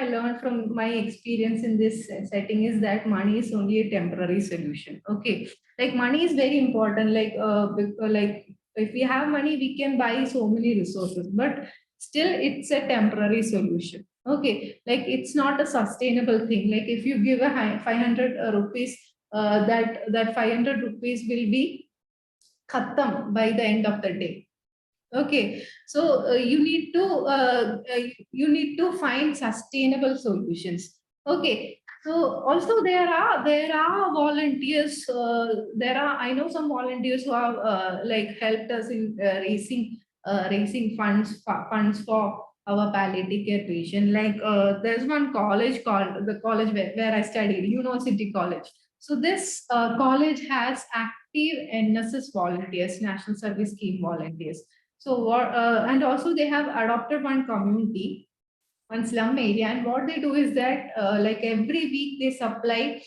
learned from my experience in this setting is that money is only a temporary solution. Okay, like money is very important. Like if we have money, we can buy so many resources, but still it's a temporary solution. Okay, like it's not a sustainable thing. Like if you give a 500 rupees, that 500 rupees will be khatam by the end of the day. Okay, so you need to find sustainable solutions. Okay, so also there are volunteers. I know some volunteers who have like helped us in raising funds for our palliative care patient. Like there's one college called the college where I studied, University College. So this college has active NSS volunteers, National Service Scheme volunteers. So and also they have adopted one community, one slum area, and what they do is that like every week they supply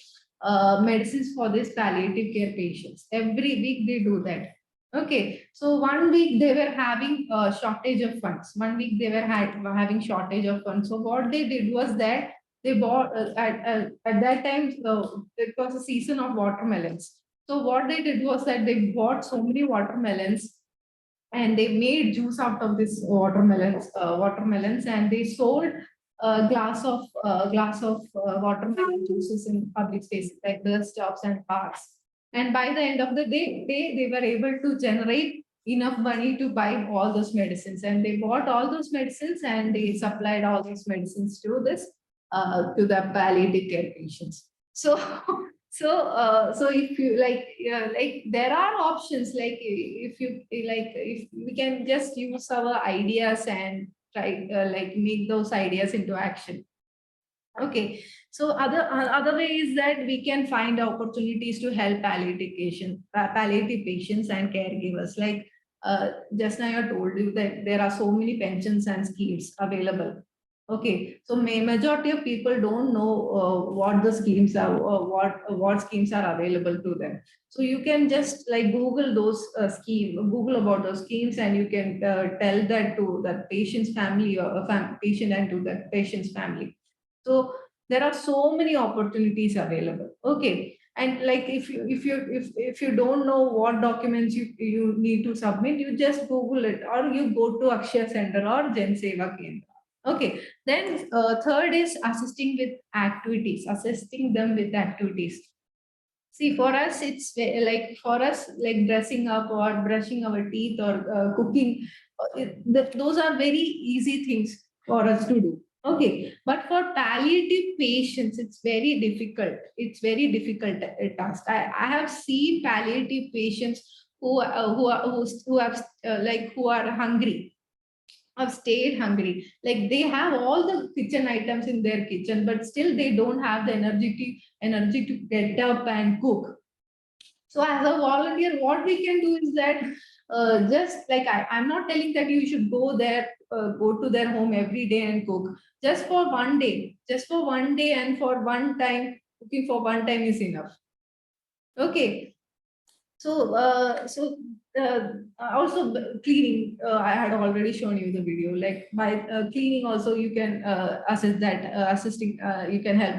medicines for these palliative care patients. Every week they do that. Okay, so one week they were having a shortage of funds. One week they were having shortage of funds. So what they did was that they bought at that time it was a season of watermelons. So what they did was that they bought so many watermelons and they made juice out of this watermelons, and they sold a glass of watermelon juices in public spaces like bus stops and parks. And by the end of the day, they were able to generate enough money to buy all those medicines, and they bought all those medicines and they supplied all those medicines to the palliative care patients. So so if you like there are options, like if we can just use our ideas and try like make those ideas into action. Okay, so other way is that we can find opportunities to help palliative patients and caregivers. Like just now I told you that there are so many pensions and schemes available. Okay, so majority of people don't know what the schemes are, or what schemes are available to them. So you can just like Google those Google about those schemes, and you can tell that to the patient's family, or patient, and to the patient's family. So there are so many opportunities available. Okay. And like if you don't know what documents you need to submit, you just Google it, or you go to Akshaya Center or Jan Seva Kendra. Okay. Then third is assisting them with activities. See, for us, like dressing up or brushing our teeth or cooking. Those are very easy things for us to do. Okay, but for palliative patients, it's very difficult. It's very difficult task. I have seen palliative patients who are hungry, have stayed hungry. Like they have all the kitchen items in their kitchen, but still they don't have the energy to get up and cook. So as a volunteer, what we can do is that just like I'm not telling that you should go to their home every day and cook. Just for one day and for one time, cooking for one time is enough. Okay. So, also cleaning, I had already shown you the video, like by cleaning also you can you can help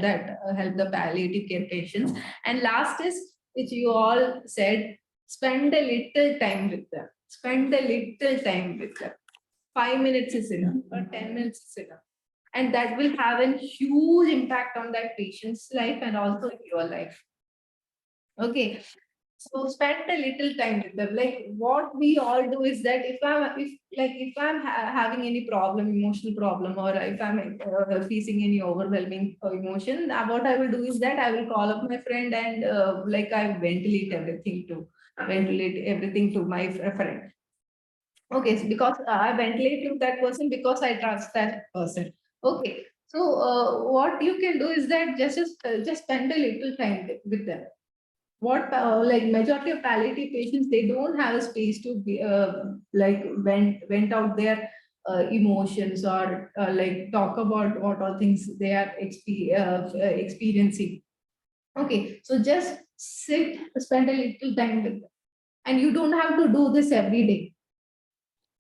the palliative care patients. And last is, which you all said, spend a little time with them. Spend a little time with them. 5 minutes is enough, or 10 minutes is enough. And that will have a huge impact on that patient's life and also your life. Okay. So spend a little time with them. Like what we all do is that if I'm having any problem, emotional problem, or if I'm facing any overwhelming emotion, what I will do is that I will call up my friend, and I ventilate everything to my friend. Okay, so because I ventilate to that person because I trust that person. Okay, so what you can do is that just spend a little time with them. What like majority of palliative patients, they don't have a space to be vent out their emotions, or like talk about what all things they are experiencing. Okay, so just spend a little time with them, and you don't have to do this every day.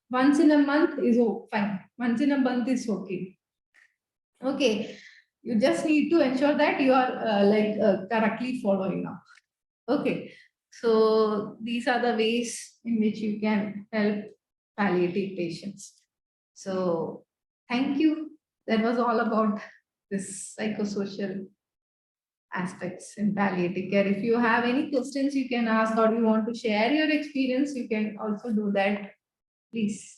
Once in a month is fine. Once in a month is okay. Okay, you just need to ensure that you are correctly following up. Okay, so these are the ways in which you can help palliative patients. So thank you. That was all about this psychosocial aspects in palliative care. If you have any questions, you can ask, or you want to share your experience, you can also do that. Please.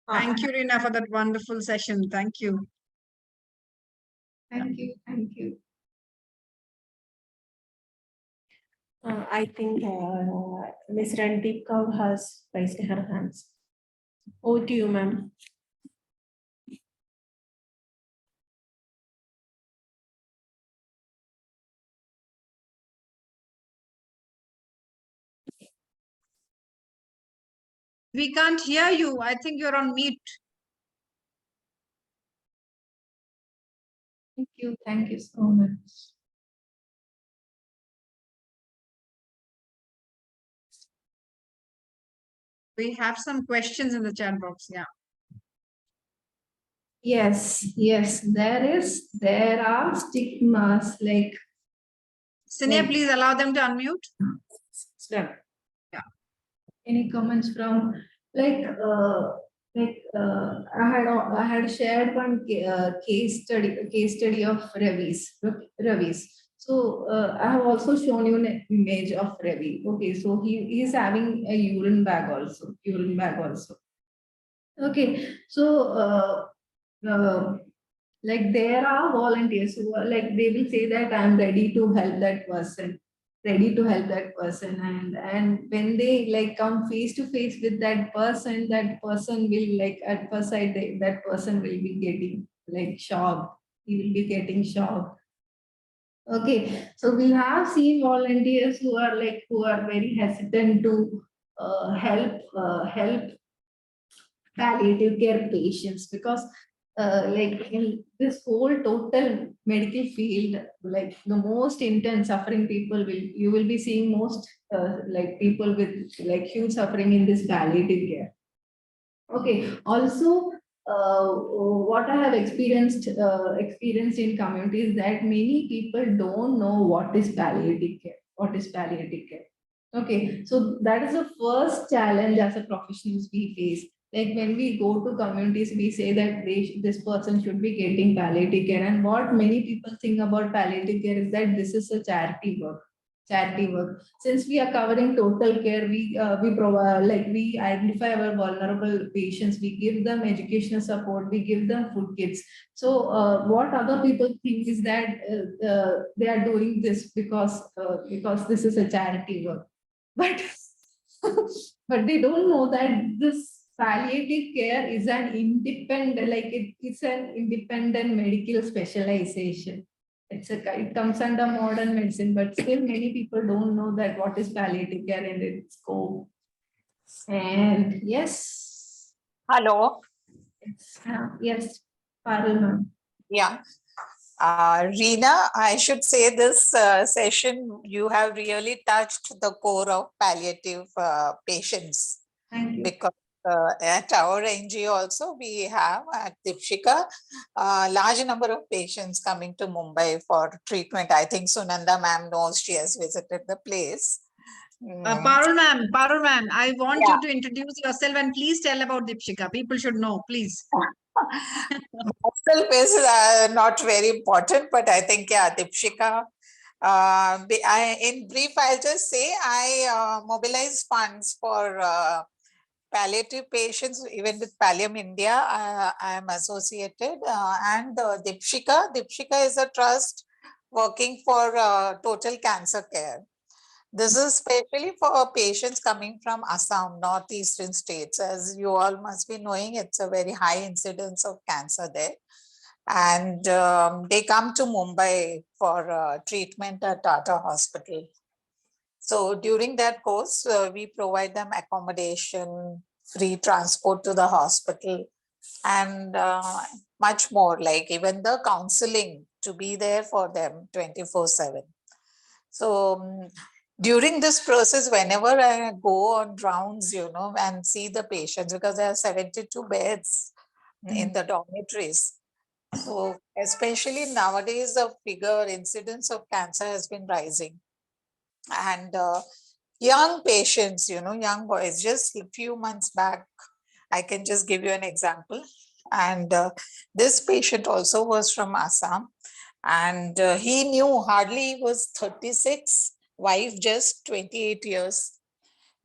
Thank you, Reena, for that wonderful session. Thank you. Thank you. Thank you. I think Ms. Randeep Kaur has raised her hands. Over to you, ma'am. We can't hear you. I think you're on mute. Thank you. Thank you so much. We have some questions in the chat box. Yeah. Yes, there are stigmas like. Sneha, please allow them to unmute. Yeah. Any comments from I had shared one case study of Ravi's. So I have also shown you an image of Ravi. Okay, so he is having a urine bag also. Okay, so like there are volunteers who are like, they will say that I'm ready to help that person. ready to help that person, and when they like come face to face with that person will like at first sight that person will be getting like shocked. He will be getting shocked. Okay, so we have seen volunteers who are very hesitant to help palliative care patients because like in this whole total medical field, like the most intense suffering people will you will be seeing most like people with like huge suffering in this palliative care. Okay. Also, what I have experienced in communities that many people don't know what is palliative care. What is palliative care? Okay, so that is the first challenge as a professionals we face. Like when we go to communities, we say that this person should be getting palliative care, and what many people think about palliative care is that this is a charity work. Charity work. Since we are covering total care, we provide like we identify our vulnerable patients, we give them educational support, we give them food kits. So what other people think is that they are doing this because this is a charity work, but but they don't know that this palliative care is an independent, it's an independent medical specialization. It comes under modern medicine, but still many people don't know that what is palliative care and its scope. And yes, Hello. yes, Parul ma'am. Yeah. Reena, I should say this session, you have really touched the core of palliative patients, Thank you. because at our NGO also we have at Dipshika a large number of patients coming to Mumbai for treatment. I think Sunanda ma'am knows, she has visited the place. Parul ma'am, I want Yeah. you to introduce yourself and please tell about Dipshika. People should know, please. Myself is not very important, but I think, yeah, Dipshika. In brief, I'll just say I mobilize funds for palliative patients, even with Pallium India. I am associated, and Dipshika is a trust working for total cancer care. This is especially for patients coming from Assam, northeastern states. As you all must be knowing, it's a very high incidence of cancer there. And they come to Mumbai for treatment at Tata Hospital. So during that course, we provide them accommodation, free transport to the hospital, and much more, like even the counseling to be there for them 24/7. So during this process, whenever I go on rounds, and see the patients, because there are 72 beds in the dormitories. So especially nowadays, the incidence of cancer has been rising. And young patients, young boys, just a few months back, I can just give you an example. And this patient also was from Assam. And he knew hardly he was 36, wife just 28 years.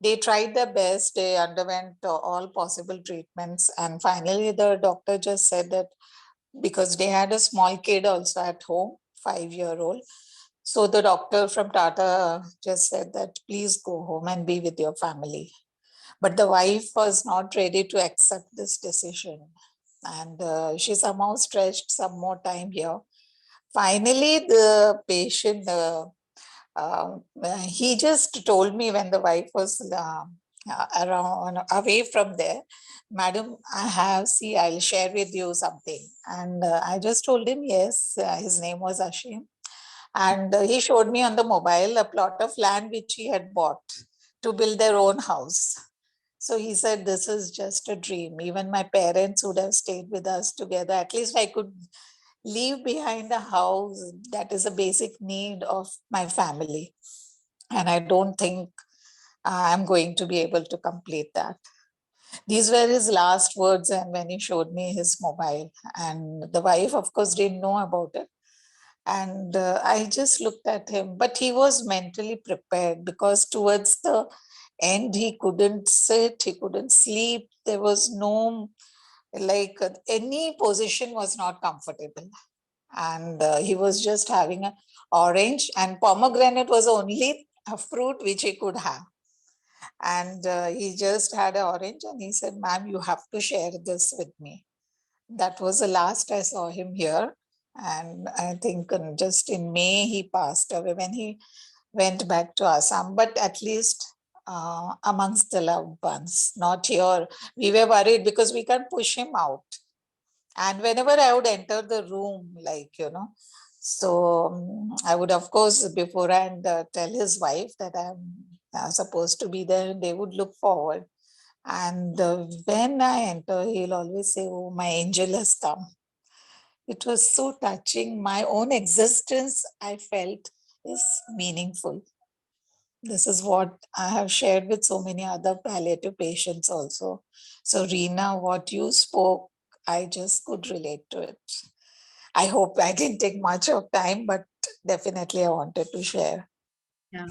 They tried their best, they underwent all possible treatments. And finally, the doctor just said that because they had a small kid also at home, 5-year-old. So the doctor from Tata just said that please go home and be with your family. But the wife was not ready to accept this decision. And she somehow stretched some more time here. Finally, the patient, he just told me when the wife was around, away from there, Madam, I'll share with you something. And I just told him, yes, his name was Ashim. And he showed me on the mobile a plot of land which he had bought to build their own house. So he said, this is just a dream. Even my parents would have stayed with us together. At least I could leave behind a house that is a basic need of my family. And I don't think I'm going to be able to complete that. These were his last words, and when he showed me his mobile, and the wife, of course, didn't know about it. And I just looked at him, but he was mentally prepared, because towards the end, he couldn't sit, he couldn't sleep. There was no, any position was not comfortable. And he was just having an orange, and pomegranate was the only a fruit which he could have. And he just had an orange and he said, ma'am, you have to share this with me. That was the last I saw him here. And I think just in May he passed away when he went back to Assam, but at least amongst the loved ones, not here. We were worried because we can't push him out. And whenever I would enter the room, so I would, of course, beforehand tell his wife that I'm supposed to be there, and they would look forward. And when I enter, he'll always say, oh, my angel has come. It was so touching. My own existence, I felt, is meaningful. This is what I have shared with so many other palliative patients also. So Reena, what you spoke, I just could relate to it. I hope I didn't take much of time, but definitely I wanted to share. Yeah.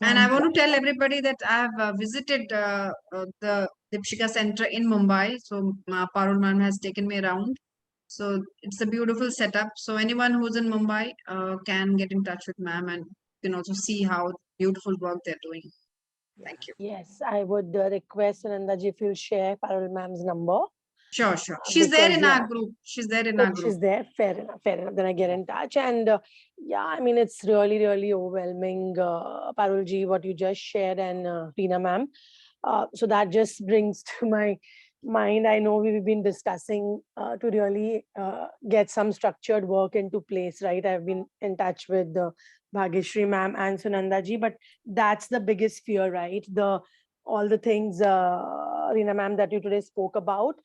And I want to tell everybody that I have visited the Dipshika Center in Mumbai. So Parul ma'am has taken me around. So it's a beautiful setup. So anyone who's in Mumbai can get in touch with ma'am and can also see how beautiful work they're doing. Thank you. Yes, I would request Anandaji if you'll share Parul ma'am's number. Sure, sure. She's there Because, in our yeah. group. She's there in Oh, our group. she's there. Fair enough. Fair enough. Then I get in touch. And yeah, I mean, it's really, really overwhelming, Parulji, what you just shared, and Reena ma'am. So that just brings to my mind. I know we've been discussing to really get some structured work into place, right? I've been in touch with Bhageshri ma'am and Sunandaji, but that's the biggest fear, right? All the things, Reena ma'am, that you today spoke about.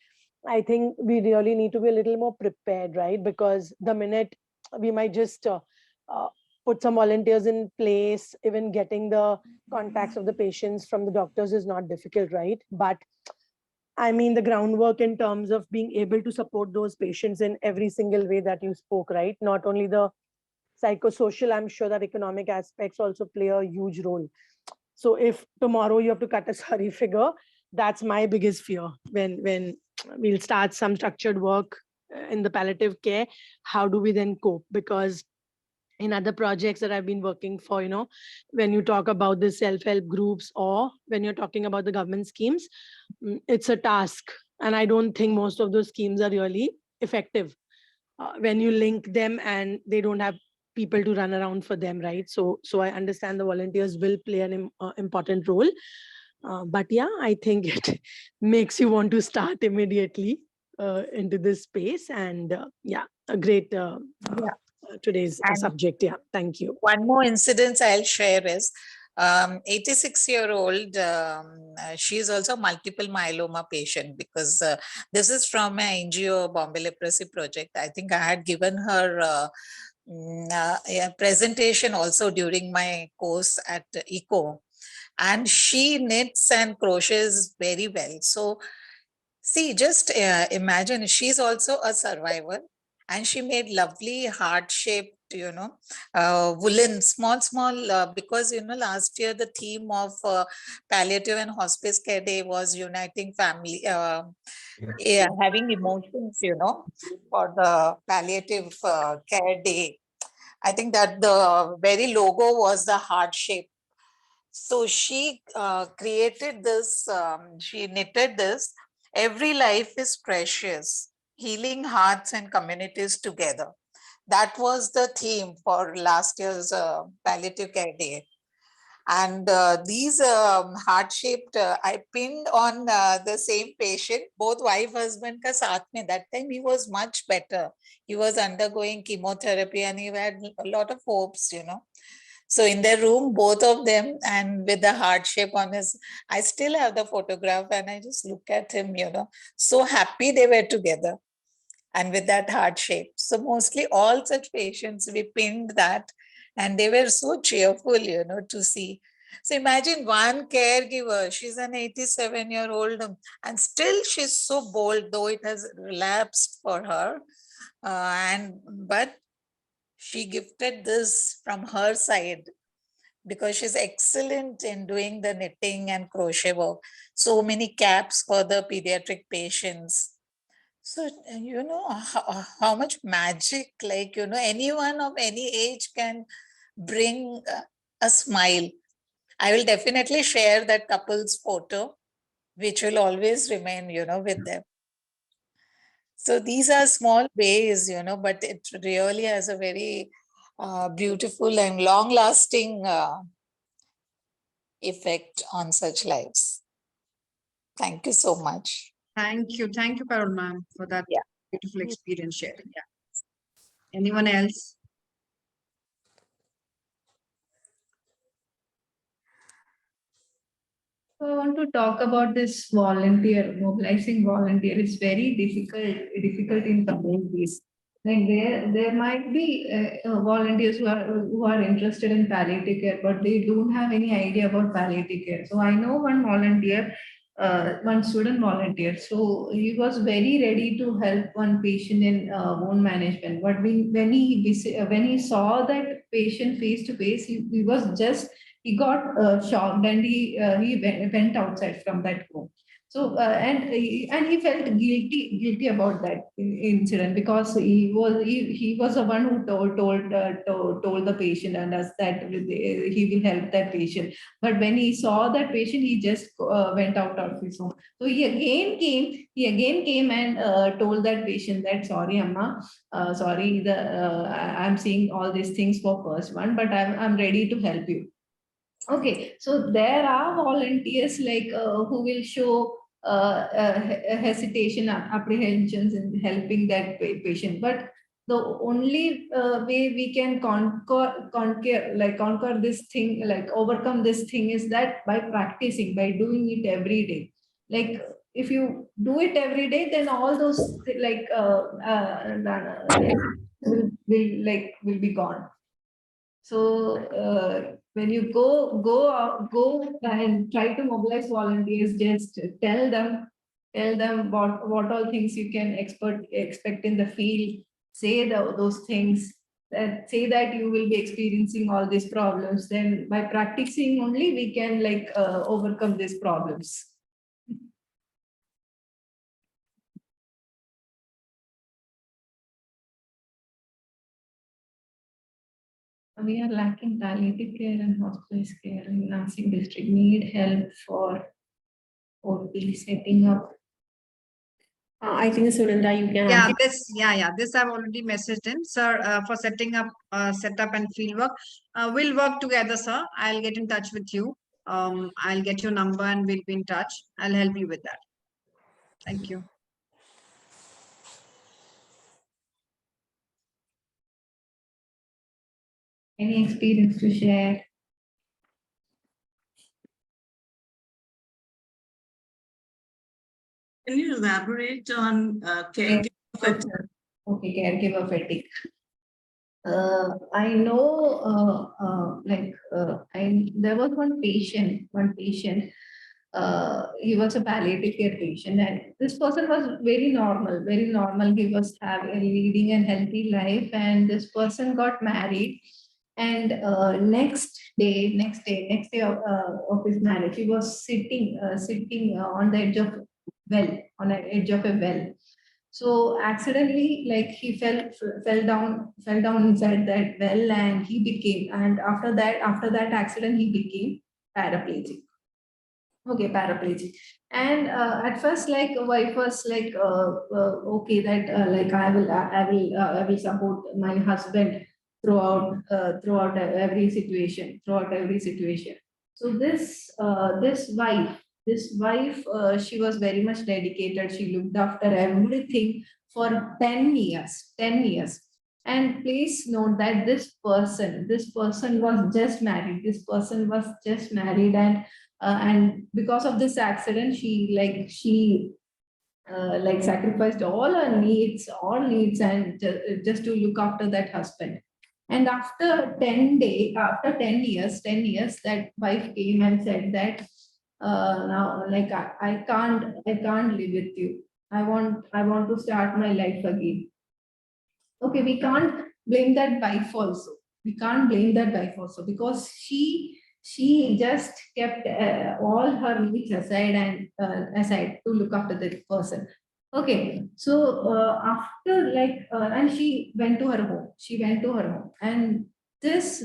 I think we really need to be a little more prepared, right? Because the minute we might just put some volunteers in place, even getting the contacts of the patients from the doctors is not difficult, right? But I mean, the groundwork in terms of being able to support those patients in every single way that you spoke, right? Not only the psychosocial, I'm sure that economic aspects also play a huge role. So if tomorrow you have to cut a sorry figure, that's my biggest fear when we'll start some structured work in the palliative care. How do we then cope? Because in other projects that I've been working for, when you talk about the self-help groups or when you're talking about the government schemes, it's a task. And I don't think most of those schemes are really effective when you link them and they don't have people to run around for them, right? So I understand the volunteers will play an important role. But yeah, I think it makes you want to start immediately into this space. And yeah, a great today's And subject. Yeah, thank you. one more incident I'll share is 86-year-old, she is also multiple myeloma patient because this is from my NGO Bombay Leprosy Project. I think I had given her a presentation also during my course at ECO, and she knits and crochets very well. So see, just imagine, she's also a survivor and she made lovely heart-shaped, woolen, small, because, last year the theme of Palliative and Hospice Care Day was uniting family, having emotions, for the Palliative Care Day. I think that the very logo was the heart shape. So she created this, she knitted this. Every life is precious, healing hearts and communities together. That was the theme for last year's Palliative Care Day. And these heart-shaped, I pinned on the same patient, both wife, husband ka saath mein. That time he was much better. He was undergoing chemotherapy and he had a lot of hopes, So in their room, both of them, and with the heart shape on his, I still have the photograph and I just look at him, so happy they were together and with that heart shape. So mostly all such patients, we pinned that and they were so cheerful, to see. So imagine one caregiver, she's an 87-year-old and still she's so bold, though it has relapsed for her. But she gifted this from her side because she's excellent in doing the knitting and crochet work. So many caps for the pediatric patients. So, how much magic, anyone of any age can bring a smile. I will definitely share that couple's photo, which will always remain, with them. So these are small ways, but it really has a very beautiful and long-lasting effect on such lives. Thank you so much. Thank you, Parul ma'am, for that Yeah. beautiful experience sharing. Yeah. Anyone else? So I want to talk about this volunteer, mobilizing volunteer. It's very difficult in communities. Like there might be volunteers who are interested in palliative care, but they don't have any idea about palliative care. So I know one volunteer, one student volunteer. So he was very ready to help one patient in wound management. But when he saw that patient face to face, he was just he got shocked and he went outside from that room. So and he felt guilty about that incident because he was the one who told the patient and us that he will help that patient. But when he saw that patient, he just went out of his home. So he again came and told that patient that sorry, Amma, sorry, I'm seeing all these things for first one, but I'm ready to help you. Okay, so there are volunteers like who will show hesitation, apprehensions in helping that patient. But the only way we can conquer this thing, like overcome this thing, is that by practicing, by doing it every day. Like if you do it every day, then all those will be gone. So when you go and try to mobilize volunteers, just tell them what all things you can expect in the field. Say those things. Say that you will be experiencing all these problems. Then by practicing only we can overcome these problems. We are lacking palliative care and hospice care in nursing district. Need help for OT setting up. I think Sunanda, you can Yeah, answer. this I've already messaged in, sir, for setting up, setup and field work. We'll work together, sir. I'll get in touch with you. I'll get your number and we'll be in touch. I'll help you with that. Thank you. Any experience to share? Can you elaborate on caregiver fatigue? Okay, caregiver fatigue. I know, there was one patient. He was a palliative care patient, and this person was very normal, very normal. He was leading a healthy life, and this person got married. And next day of his marriage, he was sitting on the edge of a well. So accidentally, like he fell down inside that well, and after that accident, he became paraplegic. Okay, paraplegic. And at first, like wife was like, okay, that I will support my husband throughout every situation, So this wife, she was very much dedicated. She looked after everything for 10 years, 10 years. And please note that this person was just married. And because of this accident, she sacrificed all needs, and just to look after that husband. And after 10 years, that wife came and said that now, like I can't live with you. I want to start my life again. Okay, we can't blame that wife also. Because she just kept all her needs aside and aside to look after the person. Okay, so after and she went to her home. And this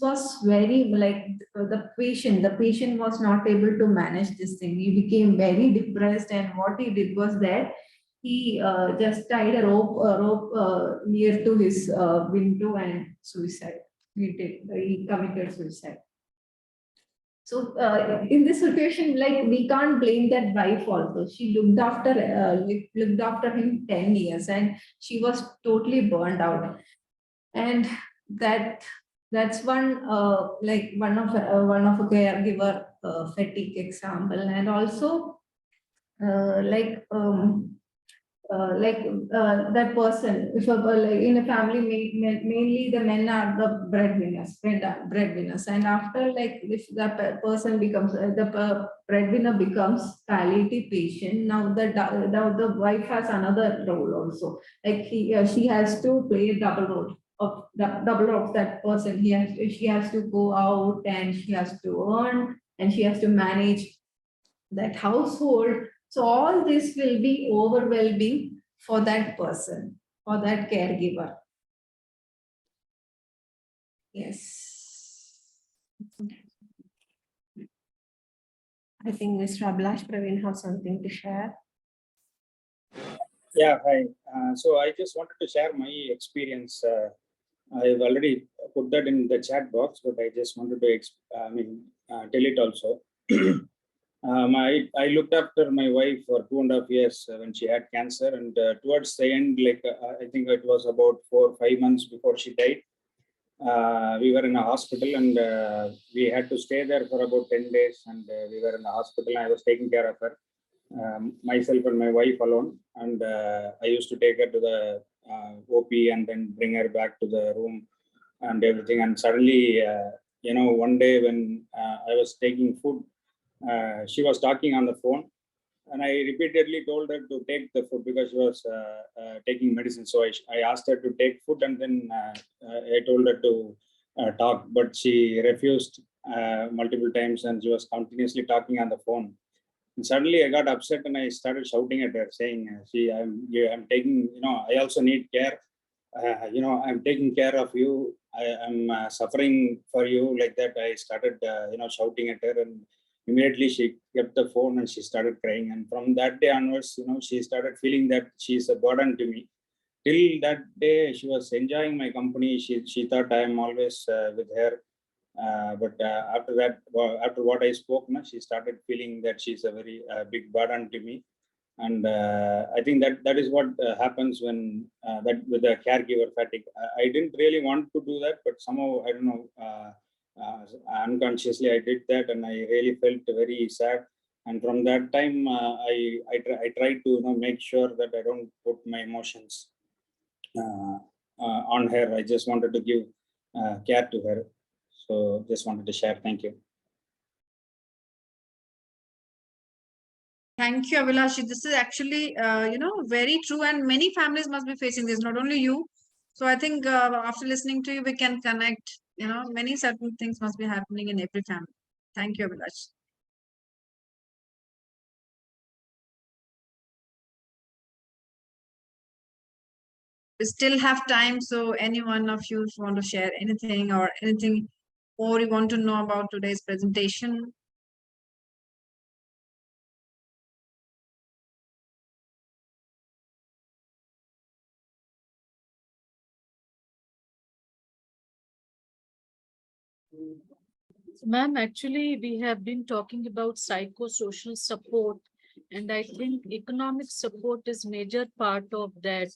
was very like the patient was not able to manage this thing. He became very depressed, and what he did was that he just tied a rope near to his window and suicide. He committed suicide. So in this situation, like we can't blame that wife also. She looked after him 10 years, and she was totally burned out. And that that's one of a caregiver fatigue example. And also uh, like um, like that person, if like in a family, mainly the men are the breadwinners, and after like if the person becomes the breadwinner becomes palliative patient, now the wife has another role also, like she has to play a double role of that person. She has to go out, and she has to earn, and she has to manage that household. So all this will be overwhelming for that person, for that caregiver. Yes. I think Mr. Abhilash Praveen has something to share. Yeah, hi. So I just wanted to share my experience. I've already put that in the chat box, but I just wanted to tell it also. I looked after my wife for 2.5 years when she had cancer, and towards the end, I think it was about 4 or 5 months before she died. We were in a hospital, and we had to stay there for about 10 days, and we were in the hospital. I was taking care of her, myself and my wife alone, and I used to take her to the OP and then bring her back to the room and everything. And suddenly, one day when I was taking food, she was talking on the phone, and I repeatedly told her to take the food because she was taking medicine. So I asked her to take food, and then I told her to talk, but she refused multiple times, and she was continuously talking on the phone. And suddenly I got upset, and I started shouting at her, saying, "See, I'm taking, I also need care. I'm taking care of you. I'm suffering for you," like that. I started, shouting at her, and immediately she kept the phone and she started crying. And from that day onwards, she started feeling that she's a burden to me. Till that day, she was enjoying my company. She thought I am always with her. But after that, after what I spoke, she started feeling that she's a very big burden to me. And I think that is what happens when that with the caregiver fatigue. I didn't really want to do that, but somehow, I don't know, unconsciously I did that, and I really felt very sad. And from that time, I tried to make sure that I don't put my emotions on her. I just wanted to give care to her. So just wanted to share. Thank you. Thank you, Abhilash. This is actually, very true, and many families must be facing this, not only you. So I think after listening to you, we can connect, many certain things must be happening in every family. Thank you, Abhilash. We still have time, so any one of you want to share anything or anything more you want to know about today's presentation? Ma'am, actually, we have been talking about psychosocial support, and I think economic support is major part of that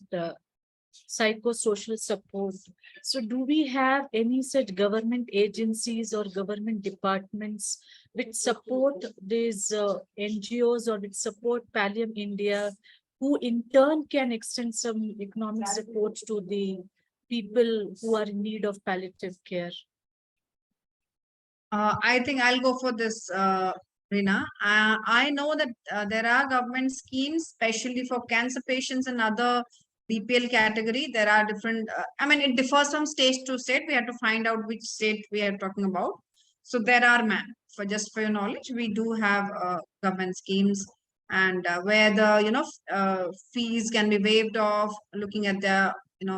psychosocial support. So do we have any such government agencies or government departments which support these NGOs or which support Pallium India, who in turn can extend some economic support to the people who are in need of palliative care? I think I'll go for this, Reena. I know that there are government schemes, especially for cancer patients and other BPL category. There are different, it differs from state to state. We have to find out which state we are talking about. So there are, ma'am, just for your knowledge, we do have government schemes, and where the, fees can be waived off, looking at the,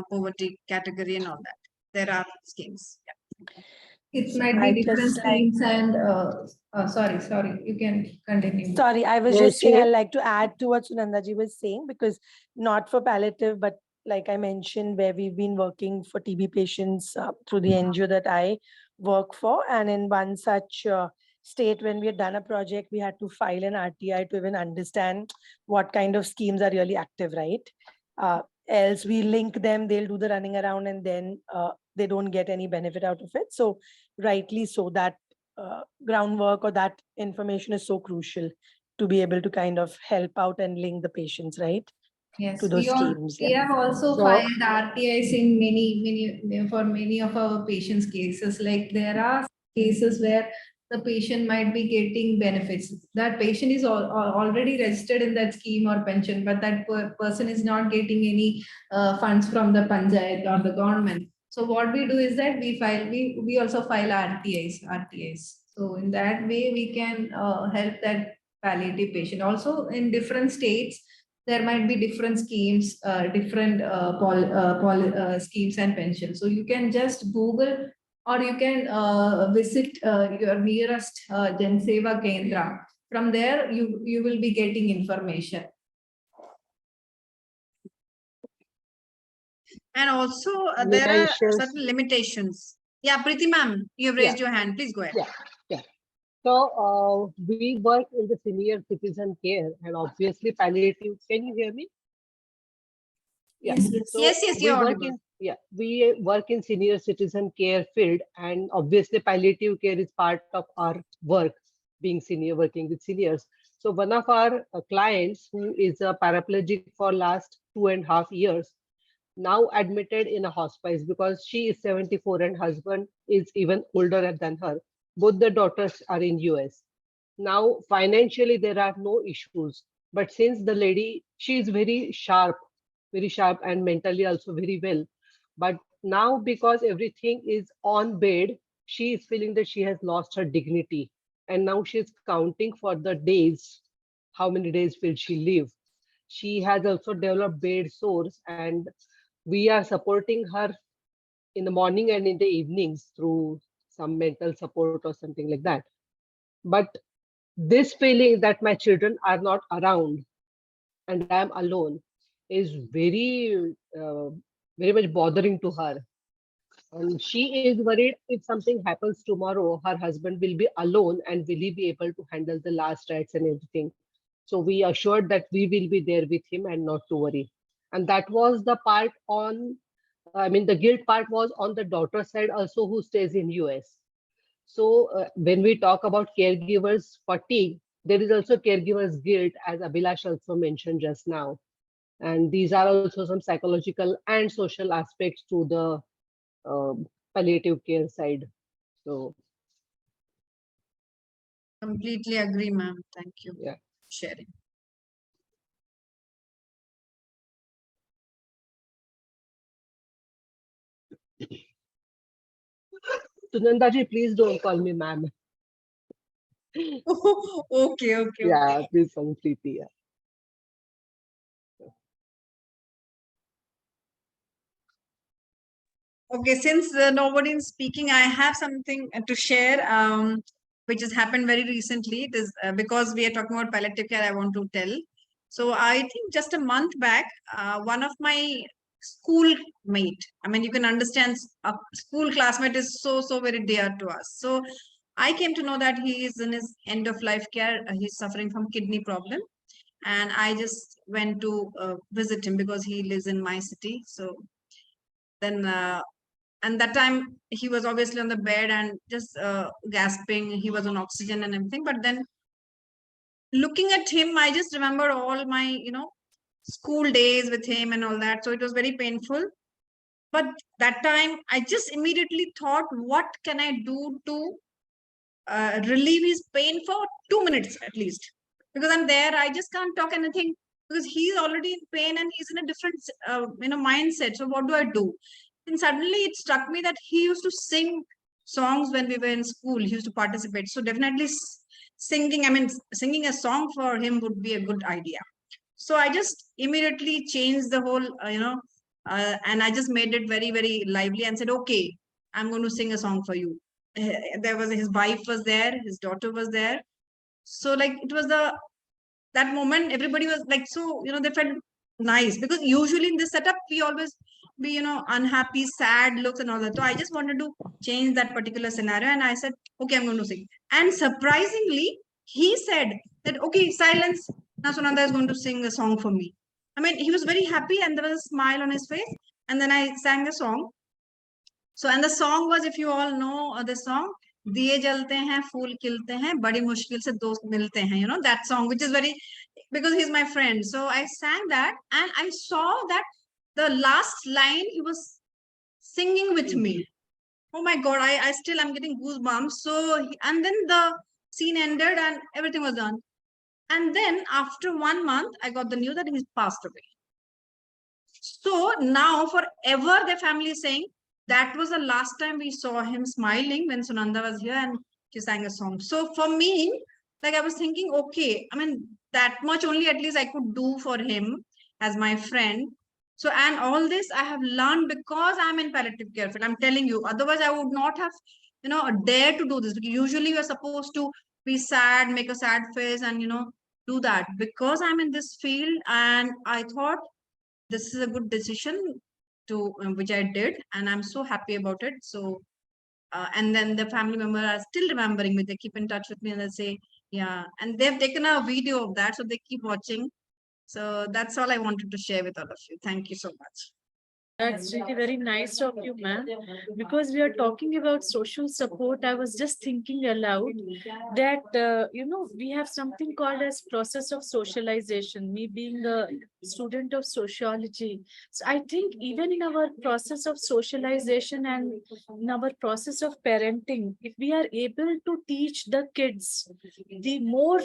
poverty category and all that. there are schemes. It might I be different just like- schemes and, sorry, you can continue. Sorry, I was No, just saying, she- I'd like to add to what Sunandaji was saying, because not for palliative, but like I mentioned, where we've been working for TB patients through the NGO that I work for. And in one such state, when we had done a project, we had to file an RTI to even understand what kind of schemes are really active, right? Else we link them, they'll do the running around, and then they don't get any benefit out of it. So rightly so, that groundwork or that information is so crucial to be able to kind of help out and link the patients, right? Yes, To those we all, schemes, we yeah. have also So- filed RTIs in for many of our patients' cases. Like there are cases where the patient might be getting benefits. That patient is already registered in that scheme or pension, but that person is not getting any funds from the panchayat or the government. So what we do is that we also file RTIs. So in that way, we can help that palliative patient. Also in different states, there might be different schemes, different schemes and pensions. So you can just Google, or you can visit your nearest Jan Seva Kendra. From there, you will be getting information. And also there are Limitations. certain limitations. Yeah, Preeti ma'am, you have raised your hand. Please go ahead. Yeah. So we work in the senior citizen care and obviously palliative. Can you hear me? Yeah. Yes. So Yes, we you're work audible. we work in senior citizen care field, and obviously palliative care is part of our work, being senior, working with seniors. So one of our clients, who is a paraplegic for last 2.5 years, now admitted in a hospice because she is 74 and husband is even older than her. Both the daughters are in US. Now financially there are no issues, but since the lady, she is very sharp and mentally also very well. But now because everything is on bed, she is feeling that she has lost her dignity. And now she is counting for the days. How many days will she live? She has also developed bed sores, and we are supporting her in the morning and in the evenings through some mental support or something like that. But this feeling that my children are not around and I'm alone is very much bothering to her. And she is worried if something happens tomorrow, her husband will be alone and will he be able to handle the last rites and everything. So we assured that we will be there with him and not to worry. And that was the part on, I mean, the guilt part was on the daughter side also, who stays in US. So when we talk about caregivers fatigue, there is also caregivers guilt, as Abhilash also mentioned just now. And these are also some psychological and social aspects to the palliative care side. So Completely agree, ma'am. Thank you yeah. for sharing. Sunandaji, please don't call me ma'am. Okay. Yeah, please completely. Yeah. Okay, since nobody is speaking, I have something to share, which has happened very recently. It is because we are talking about palliative care, I want to tell. So I think just a month back, one of my school mate, I mean, you can understand a school classmate is so very dear to us. So I came to know that he is in his end of life care. He's suffering from kidney problem. And I just went to visit him because he lives in my city. So then and that time he was obviously on the bed and just gasping. He was on oxygen and everything. But then looking at him, I just remember all my, school days with him and all that. So it was very painful. But that time I just immediately thought, what can I do to relieve his pain for 2 minutes at least? Because I'm there, I just can't talk anything because he's already in pain and he's in a different, mindset. So what do I do? And suddenly it struck me that he used to sing songs when we were in school. He used to participate. So definitely singing a song for him would be a good idea. So I just immediately changed the whole, And I just made it very, very lively and said, okay, I'm going to sing a song for you. There was his wife was there, his daughter was there. So like it was that moment, everybody was like, so, they felt nice, because usually in this setup, we always be, unhappy, sad looks and all that. So I just wanted to change that particular scenario. And I said, okay, I'm going to sing. And surprisingly, he said that, okay, silence. Now Sunanda is going to sing a song for me. I mean, he was very happy and there was a smile on his face. And then I sang the song. So, and the song was, if you all know the song, दिए जलते हैं फूल खिलते हैं बड़ी मुश्किल से दोस्त मिलते हैं, that song, which is very, because he's my friend. So I sang that and I saw that the last line he was singing with me. Oh my God, I still am getting goosebumps. So, and then the scene ended and everything was done. And then after 1 month, I got the news that he's passed away. So now forever the family is saying, that was the last time we saw him smiling when Sunanda was here and she sang a song. So for me, like I was thinking, okay, I mean, that much only at least I could do for him as my friend. So, and all this I have learned because I'm in palliative care field. I'm telling you, otherwise I would not have, dare to do this. Because usually you're supposed to be sad, make a sad face and, do that. Because I'm in this field and I thought this is a good decision to which I did, and I'm so happy about it. So, and then the family member are still remembering me. They keep in touch with me and they say, yeah, and they've taken a video of that, so they keep watching. So that's all I wanted to share with all of you. Thank you so much. That's really very nice of you, ma'am. Because we are talking about social support, I was just thinking aloud that, we have something called as process of socialization, me being a student of sociology. So I think even in our process of socialization and in our process of parenting, if we are able to teach the kids the more,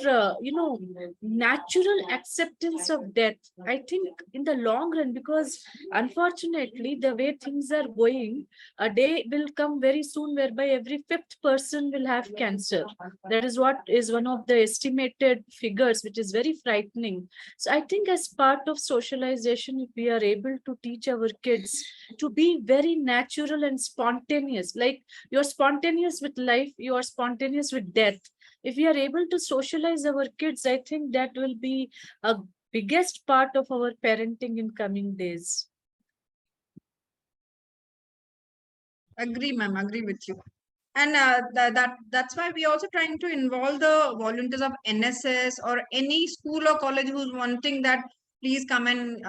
natural acceptance of death, I think in the long run, because unfortunately, the way things are going, a day will come very soon whereby every fifth person will have cancer. That is what is one of the estimated figures, which is very frightening. So I think as part of socialization, if we are able to teach our kids to be very natural and spontaneous, like you're spontaneous with life, you are spontaneous with death. If we are able to socialize our kids, I think that will be a biggest part of our parenting in coming days. Agree, ma'am. Agree with you. And that's why we also trying to involve the volunteers of NSS or any school or college who's wanting that. Please come and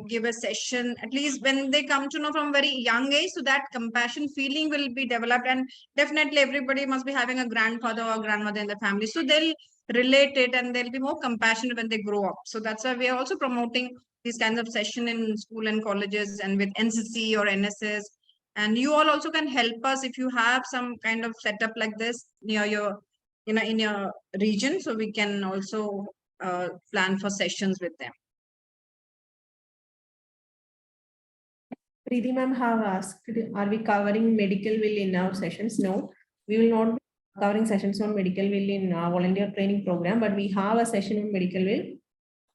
give a session. At least when they come to know from very young age, so that compassion feeling will be developed. And definitely everybody must be having a grandfather or grandmother in the family, so they'll relate it and they'll be more compassionate when they grow up. So that's why we are also promoting these kinds of session in school and colleges and with NCC or NSS. And you all also can help us if you have some kind of setup like this near your, in your region. So we can also plan for sessions with them. Preeti ma'am have asked, are we covering medical will in our sessions? No, we will not be covering sessions on medical will in our volunteer training program, but we have a session on medical will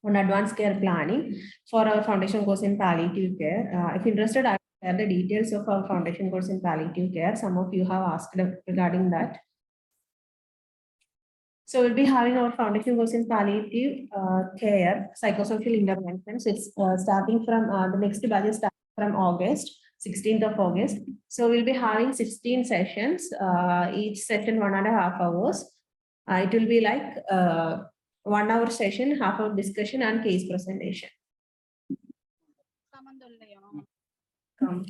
on advanced care planning for our foundation course in palliative care. If interested, I will share the details of our foundation course in palliative care. Some of you have asked regarding that. So we'll be having our foundation course in palliative care, psychosocial interventions. It's starting from the next batch is starting from August, 16th of August. So we'll be having 16 sessions, each session 1.5 hours. It will be like 1 hour session, half hour discussion and case presentation. Help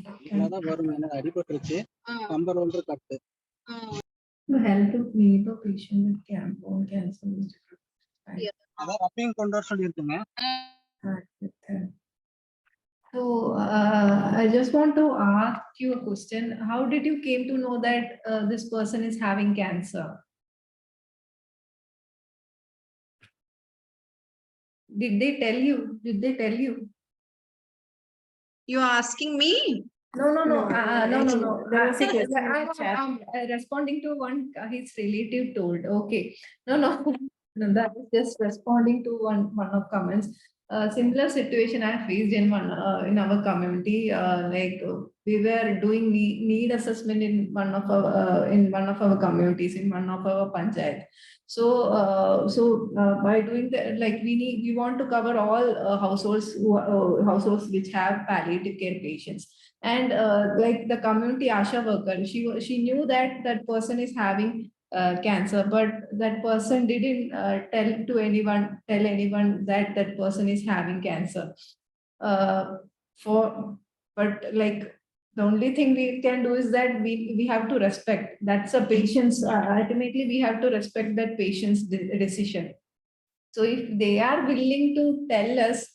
to meet the patient with cancer. So I just want to ask you a question. How did you came to know that this person is having cancer? Did they tell you? Did they tell you? You're asking me? No. There was a question in the chat. I'm responding to one his relative told. Okay. No. That is just responding to one of comments. similar situation I faced in in our community. We were doing need assessment in one of our communities, in one of our panchayat. By doing that, like we want to cover all households which have palliative care patients. And like the community ASHA worker, she knew that that person is having cancer, but that person didn't tell anyone that that person is having cancer. Uh, for but like the only thing we can do is that we have to respect. That's a patient's. Ultimately, we have to respect that patient's decision. So if they are willing to tell us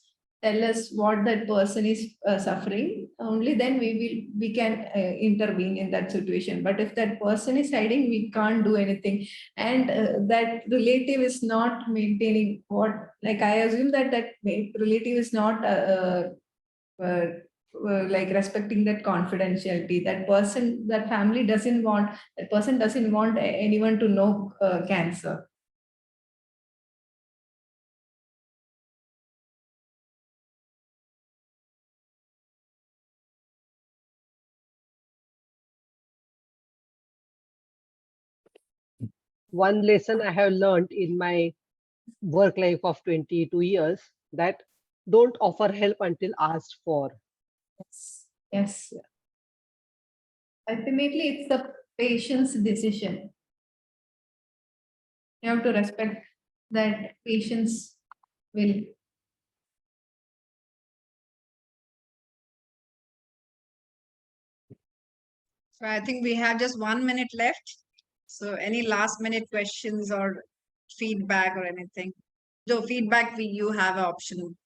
what that person is suffering, only then we can intervene in that situation. But if that person is hiding, we can't do anything. And that relative is not maintaining what, like I assume that relative is not like respecting that confidentiality. That person, that family doesn't want, that person doesn't want anyone to know cancer. One lesson I have learned in my work life of 22 years, that don't offer help until asked for. Yes. Ultimately, it's the patient's decision. You have to respect that patient's will. So I think we have just 1 minute left. So any last minute questions or feedback or anything? No feedback, you have an option.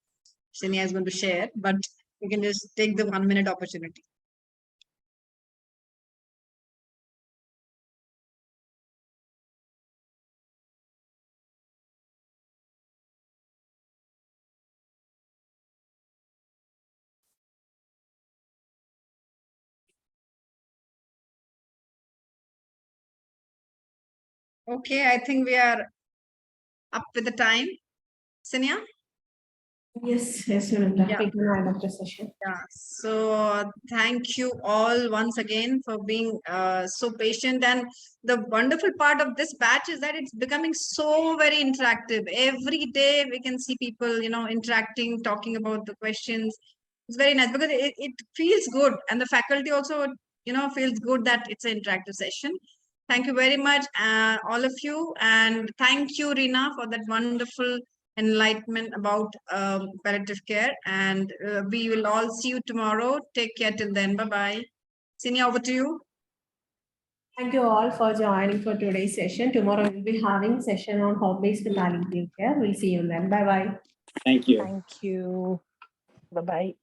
Sinia is going to share, but you can just take the 1 minute opportunity. Okay, I think we are up with the time. Sinia? Yes, Reena. Yeah. We can wind up the session. Yeah, so thank you all once again for being so patient. And the wonderful part of this batch is that it's becoming so very interactive. Every day we can see people, interacting, talking about the questions. It's very nice because it feels good. And the faculty also, feels good that it's an interactive session. Thank you very much, all of you. And thank you, Reena, for that wonderful enlightenment about palliative care. And we will all see you tomorrow. Take care till then. Bye-bye. Sinia, over to you. Thank you all for joining for today's session. Tomorrow we'll be having session on home-based palliative care. We'll see you then. Bye-bye. Thank you. Thank you. Bye-bye.